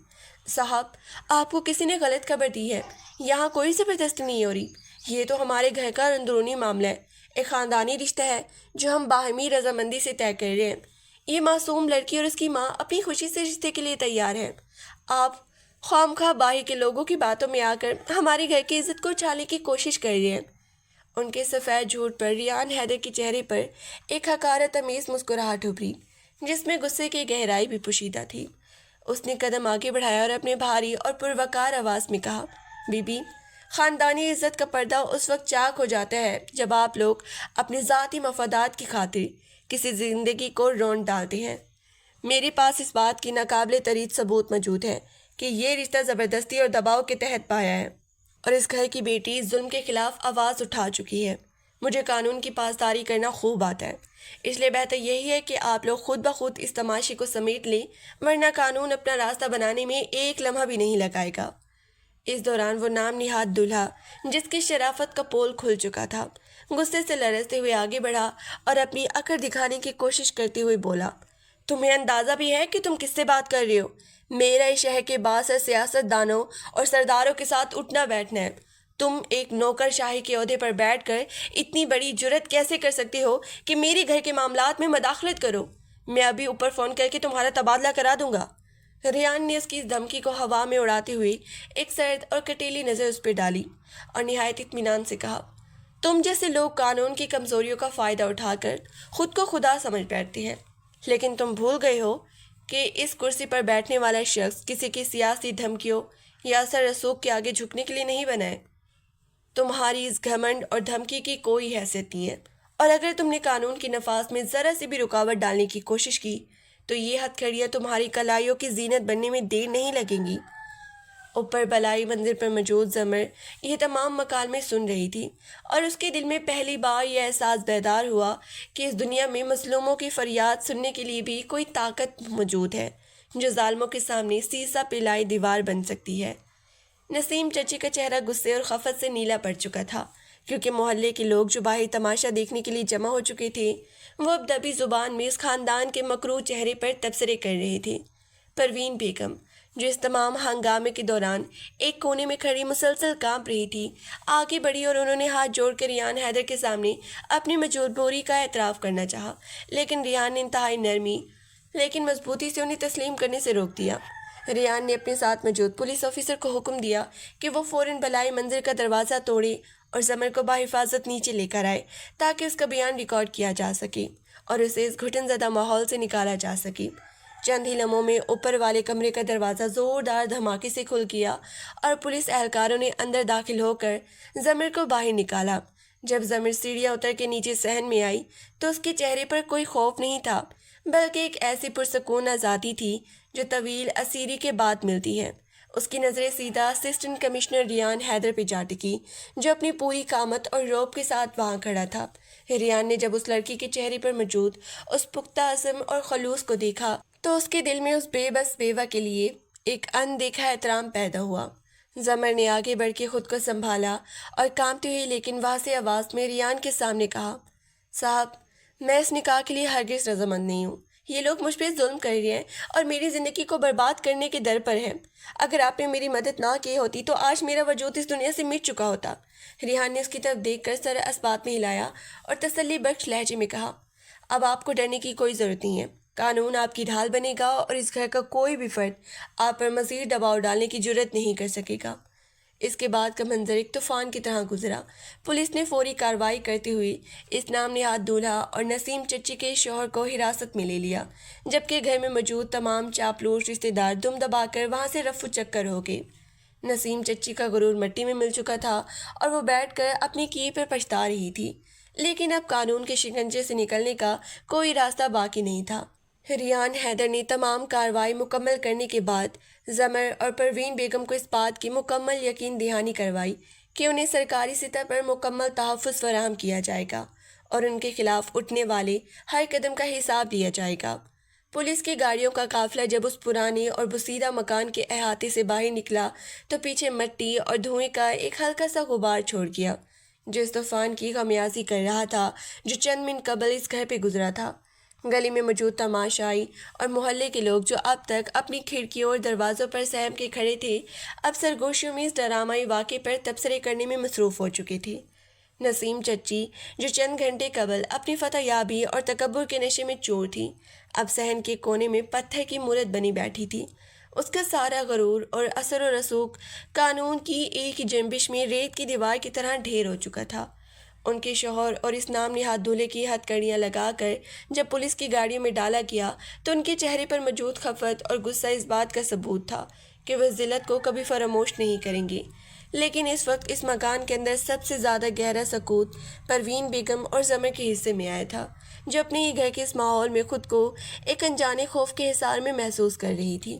صاحب، آپ کو کسی نے غلط خبر دی ہے، یہاں کوئی زبردستی نہیں ہو رہی، یہ تو ہمارے گھر کا اندرونی معاملہ ہے، ایک خاندانی رشتہ ہے جو ہم باہمی رضامندی سے طے کر رہے ہیں۔ یہ معصوم لڑکی اور اس کی ماں اپنی خوشی سے رشتے کے لیے تیار ہیں۔ آپ خواہ باہی کے لوگوں کی باتوں میں آ کر ہمارے گھر کی عزت کو اچھالنے کی کوشش کر رہے ہیں۔ ان کے سفید جھوٹ پر ریان حیدر کے چہرے پر ایک حقارت امیز مسکراہٹ ابھری، جس میں غصے کی گہرائی بھی پوشیدہ تھی۔ اس نے قدم آگے بڑھایا اور اپنے بھاری اور پروقار آواز میں کہا، بی بی، خاندانی عزت کا پردہ اس وقت چاک ہو جاتا ہے جب آپ لوگ اپنے ذاتی مفادات کی خاطر کسی زندگی کو رونٹ ڈالتے ہیں۔ میرے پاس اس بات کی ناقابل تردید ثبوت موجود ہے کہ یہ رشتہ زبردستی اور دباؤ کے تحت پایا ہے اور اس گھر کی بیٹی ظلم کے خلاف آواز اٹھا چکی ہے۔ مجھے قانون کی پاسداری کرنا خوب آتا ہے، اس لیے بہتر یہی ہے کہ آپ لوگ خود بخود اس تماشے کو سمیٹ لیں، ورنہ قانون اپنا راستہ بنانے میں ایک لمحہ بھی نہیں لگائے گا۔ اس دوران وہ نام نہاد دولہا، جس کی شرافت کا پول کھل چکا تھا، غصے سے لرزتے ہوئے آگے بڑھا اور اپنی اکڑ دکھانے کی کوشش کرتے ہوئے بولا، تمہیں اندازہ بھی ہے کہ تم کس سے بات کر رہے ہو؟ میرا اس شہر کے بااثر سیاست دانوں اور سرداروں کے ساتھ اٹھنا بیٹھنا ہے۔ تم ایک نوکر شاہی کے عہدے پر بیٹھ کر اتنی بڑی جرت کیسے کر سکتے ہو کہ میرے گھر کے معاملات میں مداخلت کرو؟ میں ابھی اوپر فون کر کے تمہارا تبادلہ کرا دوں گا۔ ریان نے اس کی اس دھمکی کو ہوا میں اڑاتے ہوئے ایک سرد اور کٹیلی نظر اس پہ ڈالی اور نہایت اطمینان سے کہا، تم جیسے لوگ قانون کی کمزوریوں کا فائدہ اٹھا کر خود کو خدا سمجھ بیٹھتے ہیں، لیکن تم بھول گئے ہو کہ اس کرسی پر بیٹھنے والا شخص کسی کی سیاسی دھمکیوں یا اثر رسوخ کے آگے جھکنے کے لیے نہیں بنا ہے۔ تمہاری اس گھمنڈ اور دھمکی کی کوئی حیثیت نہیں ہے، اور اگر تم نے قانون کی نفاذ میں ذرا سی بھی رکاوٹ ڈالنے کی کوشش کی تو یہ ہتھ کھڑیاں تمہاری کلائیوں کی زینت بننے میں دیر نہیں لگیں گی۔ اوپر بلائی منزل پر موجود زمر یہ تمام مکالمے سن رہی تھی، اور اس کے دل میں پہلی بار یہ احساس بیدار ہوا کہ اس دنیا میں مظلوموں کی فریاد سننے کے لیے بھی کوئی طاقت موجود ہے جو ظالموں کے سامنے سیسا پلائی دیوار بن سکتی ہے۔ نسیم چچی کا چہرہ غصے اور خفت سے نیلا پڑ چکا تھا، کیونکہ محلے کے لوگ جو باہر تماشا دیکھنے کے لیے جمع ہو چکے تھے وہ اب دبی زبان میں اس خاندان کے مکروہ چہرے پر تبصرے کر رہے تھے۔ پروین بیگم، جو اس تمام ہنگامے کے دوران ایک کونے میں کھڑی مسلسل کانپ رہی تھی، آگے بڑھی اور انہوں نے ہاتھ جوڑ کر ریان حیدر کے سامنے اپنی مجبوری کا اعتراف کرنا چاہا، لیکن ریان نے انتہائی نرمی لیکن مضبوطی سے انہیں تسلیم کرنے سے روک دیا۔ ریان نے اپنے ساتھ موجود پولیس آفیسر کو حکم دیا کہ وہ فوراً بلائی منزل کا دروازہ توڑے اور زمر کو بحفاظت نیچے لے کر آئے تاکہ اس کا بیان ریکارڈ کیا جا سکے اور اسے اس گھٹن زدہ ماحول سے نکالا جا سکے۔ چند ہی لمحوں میں اوپر والے کمرے کا دروازہ زوردار دھماکے سے کھل گیا اور پولیس اہلکاروں نے اندر داخل ہو کر زمر کو باہر نکالا۔ جب زمر سیڑھیاں اتر کے نیچے صحن میں آئی تو اس کے چہرے پر کوئی خوف نہیں تھا، بلکہ ایک ایسی پرسکون آزادی تھی جو طویل اسیری کے بعد ملتی ہے۔ اس کی نظریں سیدھا اسسٹنٹ کمشنر ریان حیدر پہ جا ٹکی، جو اپنی پوری قامت اور روب کے ساتھ وہاں کھڑا تھا۔ ریان نے جب اس لڑکی کے چہرے پر موجود اس پختہ عزم اور خلوص کو دیکھا تو اس کے دل میں اس بے بس بیوہ کے لیے ایک اندیکھا احترام پیدا ہوا۔ زمر نے آگے بڑھ کے خود کو سنبھالا اور کانپتی ہوئی لیکن واضح آواز میں ریان کے سامنے کہا، صاحب، میں اس نکاح کے لیے ہرگز رضامند نہیں ہوں۔ یہ لوگ مجھ پہ ظلم کر رہے ہیں اور میری زندگی کو برباد کرنے کے در پر ہیں۔ اگر آپ نے میری مدد نہ کی ہوتی تو آج میرا وجود اس دنیا سے مٹ چکا ہوتا۔ ریحان نے اس کی طرف دیکھ کر سر اسبات میں ہلایا اور تسلی بخش لہجے میں کہا، اب آپ کو ڈرنے کی کوئی ضرورت نہیں ہے۔ قانون آپ کی ڈھال بنے گا اور اس گھر کا کوئی بھی فرد آپ پر مزید دباؤ ڈالنے کی جرت نہیں کر سکے گا۔ اس کے بعد کا منظر ایک طوفان کی طرح گزرا۔ پولیس نے فوری کارروائی کرتے ہوئے اس نام نہاد دولہا اور نسیم چچی کے شوہر کو حراست میں لے لیا، جبکہ گھر میں موجود تمام چاپلوس رشتہ دار دم دبا کر وہاں سے رفو چکر ہو گئے۔ نسیم چچی کا غرور مٹی میں مل چکا تھا اور وہ بیٹھ کر اپنی کی پر پچھتا رہی تھی، لیکن اب قانون کے شکنجے سے نکلنے کا کوئی راستہ باقی نہیں تھا۔ ریان حیدر نے تمام کارروائی مکمل کرنے کے بعد زمر اور پروین بیگم کو اس بات کی مکمل یقین دہانی کروائی کہ انہیں سرکاری سطح پر مکمل تحفظ فراہم کیا جائے گا اور ان کے خلاف اٹھنے والے ہر قدم کا حساب لیا جائے گا۔ پولیس کی گاڑیوں کا قافلہ جب اس پرانے اور بوسیدہ مکان کے احاطے سے باہر نکلا تو پیچھے مٹی اور دھوئیں کا ایک ہلکا سا غبار چھوڑ گیا جو اس طوفان کی خمیازی کر رہا تھا جو چند منٹ قبل اس گھر پہ گزرا تھا۔ گلی میں موجود تماشائی اور محلے کے لوگ جو اب تک اپنی کھڑکیوں اور دروازوں پر سہم کے کھڑے تھے اب سرگوشیوں میں اس ڈرامائی واقعے پر تبصرے کرنے میں مصروف ہو چکے تھے۔ نسیم چچی جو چند گھنٹے قبل اپنی فتح یابی اور تکبر کے نشے میں چور تھی اب صحن کے کونے میں پتھر کی مورت بنی بیٹھی تھی۔ اس کا سارا غرور اور اثر و رسوخ قانون کی ایک ہی جنبش میں ریت کی دیوار کی طرح ڈھیر ہو چکا تھا۔ ان کے شوہر اور اس نام نہاد دولہے کی ہتھ کڑیاں لگا کر جب پولیس کی گاڑیوں میں ڈالا گیا تو ان کے چہرے پر موجود خفت اور غصہ اس بات کا ثبوت تھا کہ وہ ذلت کو کبھی فراموش نہیں کریں گے۔ لیکن اس وقت اس مکان کے اندر سب سے زیادہ گہرا سکوت پروین بیگم اور زمر کے حصے میں آیا تھا جو اپنے ہی گھر کے اس ماحول میں خود کو ایک انجانے خوف کے حصار میں محسوس کر رہی تھی۔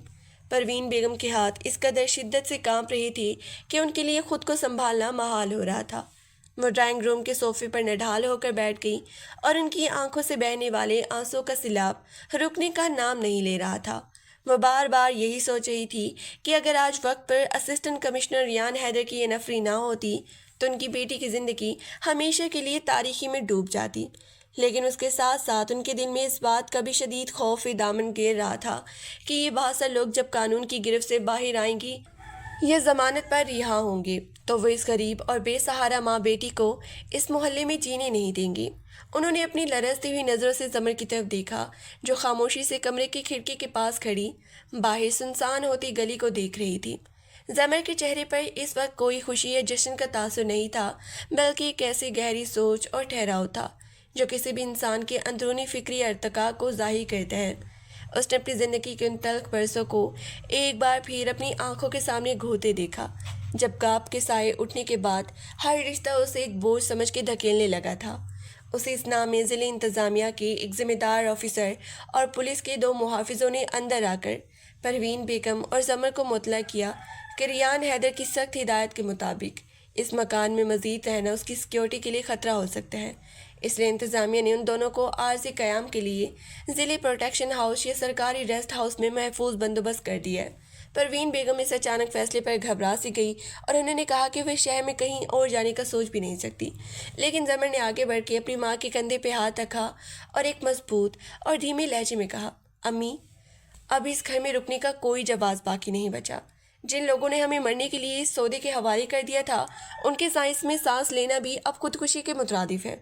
پروین بیگم کے ہاتھ اس قدر شدت سے کانپ رہے تھے کہ ان کے لیے خود کو سنبھالنا محال ہو رہا تھا۔ وہ ڈرائنگ روم کے صوفے پر نڈھال ہو کر بیٹھ گئی اور ان کی آنکھوں سے بہنے والے آنسوں کا سیلاب رکنے کا نام نہیں لے رہا تھا۔ وہ بار بار یہی سوچ رہی تھی کہ اگر آج وقت پر اسسٹنٹ کمشنر ریان حیدر کی یہ نفری نہ ہوتی تو ان کی بیٹی کی زندگی ہمیشہ کے لیے تاریکی میں ڈوب جاتی۔ لیکن اس کے ساتھ ساتھ ان کے دل میں اس بات کا بھی شدید خوف دامن گیر رہا تھا کہ یہ بہت لوگ جب قانون کی گرفت سے باہر آئیں گی یا ضمانت پر رہا ہوں گے تو وہ اس غریب اور بے سہارا ماں بیٹی کو اس محلے میں جینے نہیں دیں گے۔ انہوں نے اپنی لرزتی ہوئی نظروں سے زمر کی طرف دیکھا جو خاموشی سے کمرے کی کھڑکی کے پاس کھڑی باہر سنسان ہوتی گلی کو دیکھ رہی تھی۔ زمر کے چہرے پر اس وقت کوئی خوشی یا جشن کا تاثر نہیں تھا بلکہ ایک ایسی گہری سوچ اور ٹھہراؤ تھا جو کسی بھی انسان کے اندرونی فکری ارتقاء کو ظاہر کرتا ہے۔ اس نے اپنی زندگی کے ان تلخ برسوں کو ایک بار پھر اپنی آنکھوں کے سامنے گھوتے دیکھا جب کاپ کے سائے اٹھنے کے بعد ہر رشتہ اسے ایک بوجھ سمجھ کے دھکیلنے لگا تھا۔ اسے اس نام میں ضلع انتظامیہ کے ایک ذمہ دار آفیسر اور پولیس کے 2 محافظوں نے اندر آ کر پروین بیگم اور زمر کو مطلع کیا کہ ریان حیدر کی سخت ہدایت کے مطابق اس مکان میں مزید رہنا اس کی سیکیورٹی کے لیے خطرہ ہو سکتا ہے، اس لیے انتظامیہ نے ان دونوں کو عارضی قیام کے لیے ضلع پروٹیکشن ہاؤس یا سرکاری ریسٹ ہاؤس میں محفوظ بندوبست کر دیا ہے۔ پروین بیگم اس اچانک فیصلے پر گھبرا سی گئی اور انہوں نے کہا کہ وہ شہر میں کہیں اور جانے کا سوچ بھی نہیں سکتی، لیکن زمر نے آگے بڑھ کے اپنی ماں کے کندھے پہ ہاتھ رکھا اور ایک مضبوط اور دھیمے لہجے میں کہا، امی اب اس گھر میں رکنے کا کوئی جواز باقی نہیں بچا۔ جن لوگوں نے ہمیں مرنے کے لیے اس سودے کے حوالے کر دیا تھا ان کے سائنس میں سانس لینا بھی اب خودکشی کے مترادف ہے۔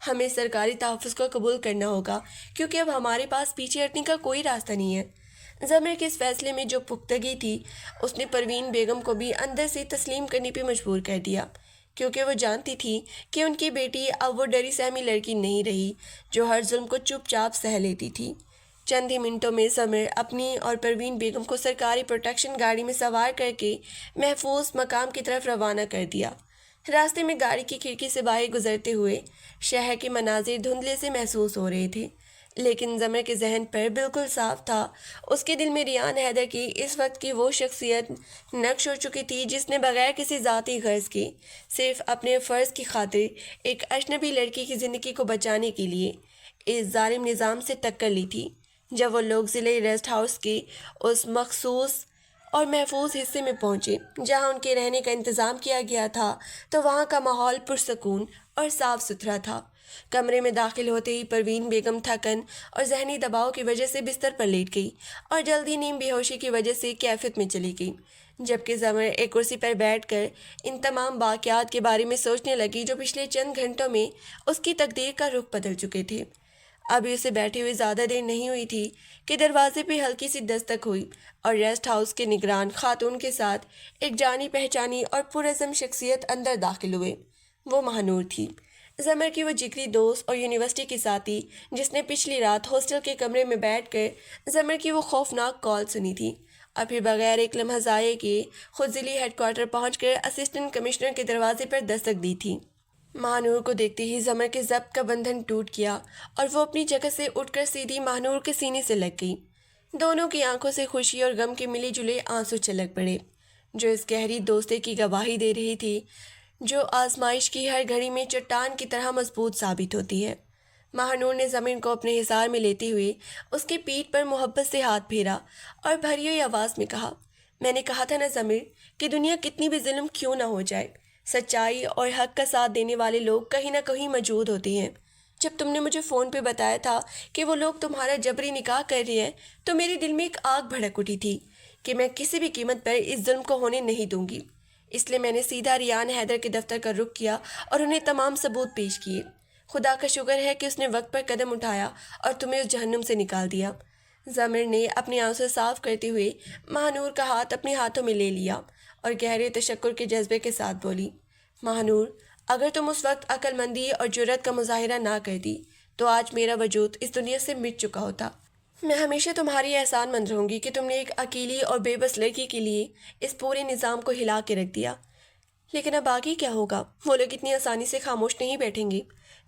ہمیں سرکاری تحفظ کو قبول کرنا ہوگا کیونکہ اب ہمارے پاس پیچھے ہٹنے کا کوئی راستہ نہیں ہے۔ زمر کے اس فیصلے میں جو پختگی تھی اس نے پروین بیگم کو بھی اندر سے تسلیم کرنے پہ مجبور کر دیا کیونکہ وہ جانتی تھی کہ ان کی بیٹی اب وہ ڈری سہمی لڑکی نہیں رہی جو ہر ظلم کو چپ چاپ سہ لیتی تھی۔ چند ہی منٹوں میں زمر اپنی اور پروین بیگم کو سرکاری پروٹیکشن گاڑی میں سوار کر کے محفوظ مقام کی طرف روانہ کر دیا۔ راستے میں گاڑی کی کھڑکی سے باہر گزرتے ہوئے شہر کے مناظر دھندلے سے محسوس ہو رہے تھے، لیکن زمر کے ذہن پر بالکل صاف تھا۔ اس کے دل میں ریان حیدر کی اس وقت کی وہ شخصیت نقش ہو چکی تھی جس نے بغیر کسی ذاتی غرض کے صرف اپنے فرض کی خاطر ایک اجنبی لڑکی کی زندگی کو بچانے کے لیے اس ظالم نظام سے ٹکر لی تھی۔ جب وہ لوگ ضلع ریسٹ ہاؤس کے اس مخصوص اور محفوظ حصے میں پہنچے جہاں ان کے رہنے کا انتظام کیا گیا تھا تو وہاں کا ماحول پرسکون اور صاف ستھرا تھا۔ کمرے میں داخل ہوتے ہی پروین بیگم تھکن اور ذہنی دباؤ کی وجہ سے بستر پر لیٹ گئی اور جلدی نیم بے ہوشی کی وجہ سے کیفیت میں چلی گئی، جبکہ زمر ایک کرسی پر بیٹھ کر ان تمام واقعات کے بارے میں سوچنے لگی جو پچھلے چند گھنٹوں میں اس کی تقدیر کا رخ بدل چکے تھے۔ ابھی اسے بیٹھے ہوئے زیادہ دیر نہیں ہوئی تھی کہ دروازے پہ ہلکی سی دستک ہوئی اور ریسٹ ہاؤس کے نگران خاتون کے ساتھ ایک جانی پہچانی اور پرعزم شخصیت اندر داخل ہوئے۔ وہ مہنور تھی، زمر کی وہ جگری دوست اور یونیورسٹی کی ساتھی جس نے پچھلی رات ہاسٹل کے کمرے میں بیٹھ کر زمر کی وہ خوفناک کال سنی تھی اور پھر بغیر ایک لمحہ ضائع کیے خود ضلعی ہیڈ کوارٹر پہنچ کر اسسٹنٹ کمشنر کے دروازے پر دستک دی تھی۔ مہنور کو دیکھتے ہی زمر کے ضبط کا بندھن ٹوٹ گیا اور وہ اپنی جگہ سے اٹھ کر سیدھی مہنور کے سینے سے لگ گئی۔ دونوں کی آنکھوں سے خوشی اور غم کے ملے جلے آنسو چھلک پڑے جو اس گہری دوستی کی گواہی دے رہی تھی جو آزمائش کی ہر گھڑی میں چٹان کی طرح مضبوط ثابت ہوتی ہے۔ مہانور نے زمین کو اپنے حصار میں لیتے ہوئے اس کی پیٹھ پر محبت سے ہاتھ پھیرا اور بھری ہوئی آواز میں کہا، میں نے کہا تھا نا ضمیر کہ دنیا کتنی بھی ظلم کیوں نہ ہو جائے، سچائی اور حق کا ساتھ دینے والے لوگ کہیں نہ کہیں موجود ہوتے ہیں۔ جب تم نے مجھے فون پہ بتایا تھا کہ وہ لوگ تمہارا جبری نکاح کر رہے ہیں تو میرے دل میں ایک آگ بھڑک اٹھی تھی کہ میں کسی بھی قیمت پر اس ظلم کو ہونے نہیں دوں گی۔ اس لیے میں نے سیدھا ریان حیدر کے دفتر کا رخ کیا اور انہیں تمام ثبوت پیش کیے۔ خدا کا شکر ہے کہ اس نے وقت پر قدم اٹھایا اور تمہیں اس جہنم سے نکال دیا۔ ضمیر نے اپنی آنسو صاف کرتے ہوئے مہانور کا ہاتھ اپنے ہاتھوں میں لے لیا اور گہرے تشکر کے جذبے کے ساتھ بولی، مہانور، اگر تم اس وقت عقل مندی اور جرأت کا مظاہرہ نہ کرتی تو آج میرا وجود اس دنیا سے مٹ چکا ہوتا۔ میں ہمیشہ تمہاری احسان مند رہوں گی کہ تم نے ایک اکیلی اور بے بس لڑکی کے لیے اس پورے نظام کو ہلا کے رکھ دیا۔ لیکن اب آگے کیا ہوگا؟ وہ لوگ اتنی آسانی سے خاموش نہیں بیٹھیں گے۔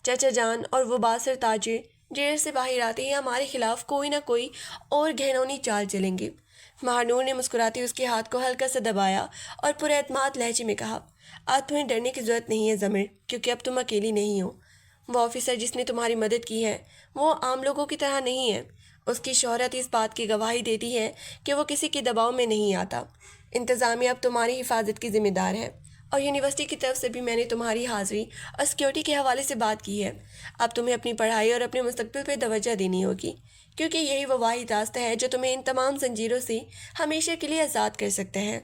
چچا جان اور وہ باصر تاجر جیل سے باہر آتے ہی ہمارے خلاف کوئی نہ کوئی اور گھنونی چال چلیں گے۔ مہانور نے مسکراتے اس کے ہاتھ کو ہلکا سا دبایا اور پر اعتماد لہجے میں کہا، آج تمہیں ڈرنے کی ضرورت نہیں ہے ضمیر، کیونکہ اب تم اکیلی نہیں ہو۔ وہ آفیسر جس نے تمہاری مدد کی ہے وہ عام لوگوں کی طرح نہیں ہے۔ اس کی شہرت اس بات کی گواہی دیتی ہے کہ وہ کسی کے دباؤ میں نہیں آتا۔ انتظامیہ اب تمہاری حفاظت کی ذمہ دار ہے اور یونیورسٹی کی طرف سے بھی میں نے تمہاری حاضری اور سیکیورٹی کے حوالے سے بات کی ہے۔ اب تمہیں اپنی پڑھائی اور اپنے مستقبل پہ توجہ دینی ہوگی، کیونکہ یہی وہ واحد راستہ ہے جو تمہیں ان تمام زنجیروں سے ہمیشہ کے لیے آزاد کر سکتا ہے۔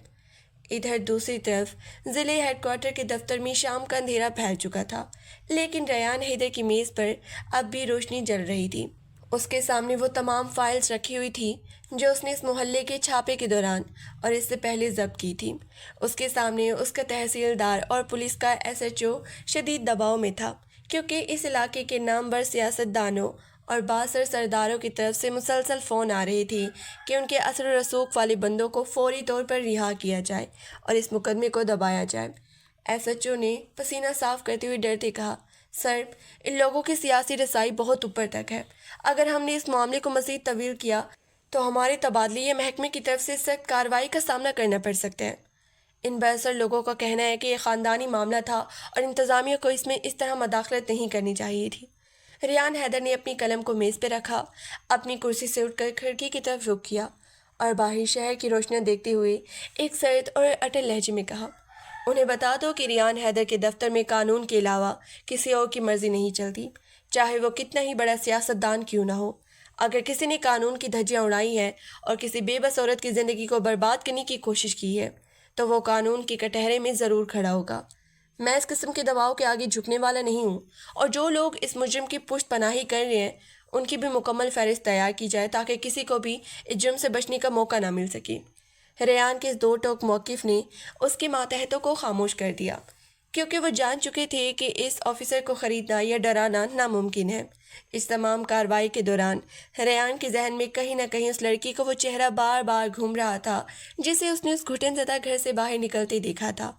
ادھر دوسری طرف ضلع ہیڈ کوارٹر کے دفتر میں شام کا اندھیرا پھیل چکا تھا، لیکن ریان حیدر کی میز پر اب بھی روشنی جل رہی تھی۔ اس کے سامنے وہ تمام فائلز رکھی ہوئی تھی جو اس نے اس محلے کے چھاپے کے دوران اور اس سے پہلے ضبط کی تھی۔ اس کے سامنے اس کا تحصیلدار اور پولیس کا SHO شدید دباؤ میں تھا، کیونکہ اس علاقے کے نامور سیاست دانوں اور بااثر سرداروں کی طرف سے مسلسل فون آ رہے تھے کہ ان کے اثر و رسوخ والے بندوں کو فوری طور پر رہا کیا جائے اور اس مقدمے کو دبایا جائے۔ SHO نے پسینہ صاف کرتے ہوئے ڈرتے کہا، سر، ان لوگوں کی سیاسی رسائی بہت اوپر تک ہے۔ اگر ہم نے اس معاملے کو مزید طویل کیا تو ہمارے تبادلے یا محکمے کی طرف سے سخت کارروائی کا سامنا کرنا پڑ سکتا ہے۔ ان بااثر لوگوں کا کہنا ہے کہ یہ خاندانی معاملہ تھا اور انتظامیہ کو اس میں اس طرح مداخلت نہیں کرنی چاہیے تھی۔ ریان حیدر نے اپنی قلم کو میز پہ رکھا، اپنی کرسی سے اٹھ کر کھڑکی کی طرف رخ کیا اور باہر شہر کی روشنیاں دیکھتے ہوئے ایک سرد اور اٹل لہجے میں کہا، انہیں بتا دو کہ ریان حیدر کے دفتر میں قانون کے علاوہ کسی اور کی مرضی نہیں چلتی، چاہے وہ کتنا ہی بڑا سیاستدان کیوں نہ ہو۔ اگر کسی نے قانون کی دھجیاں اڑائی ہیں اور کسی بے بس عورت کی زندگی کو برباد کرنے کی کوشش کی ہے تو وہ قانون کی کٹہرے میں ضرور کھڑا ہوگا۔ میں اس قسم کے دباؤ کے آگے جھکنے والا نہیں ہوں، اور جو لوگ اس مجرم کی پشت پناہی کر رہے ہیں ان کی بھی مکمل فہرست تیار کی جائے تاکہ کسی کو بھی اس جرم سے بچنے کا موقع نہ مل سکے۔ ریان کے اس دو ٹوک موقف نے اس کے ماتحتوں کو خاموش کر دیا، کیونکہ وہ جان چکے تھے کہ اس آفیسر کو خریدنا یا ڈرانا ناممکن ہے۔ اس تمام کارروائی کے دوران ریان کے ذہن میں کہیں نہ کہیں اس لڑکی کو وہ چہرہ بار بار گھوم رہا تھا جسے اس نے اس گھٹن زدہ گھر سے باہر نکلتے دیکھا تھا۔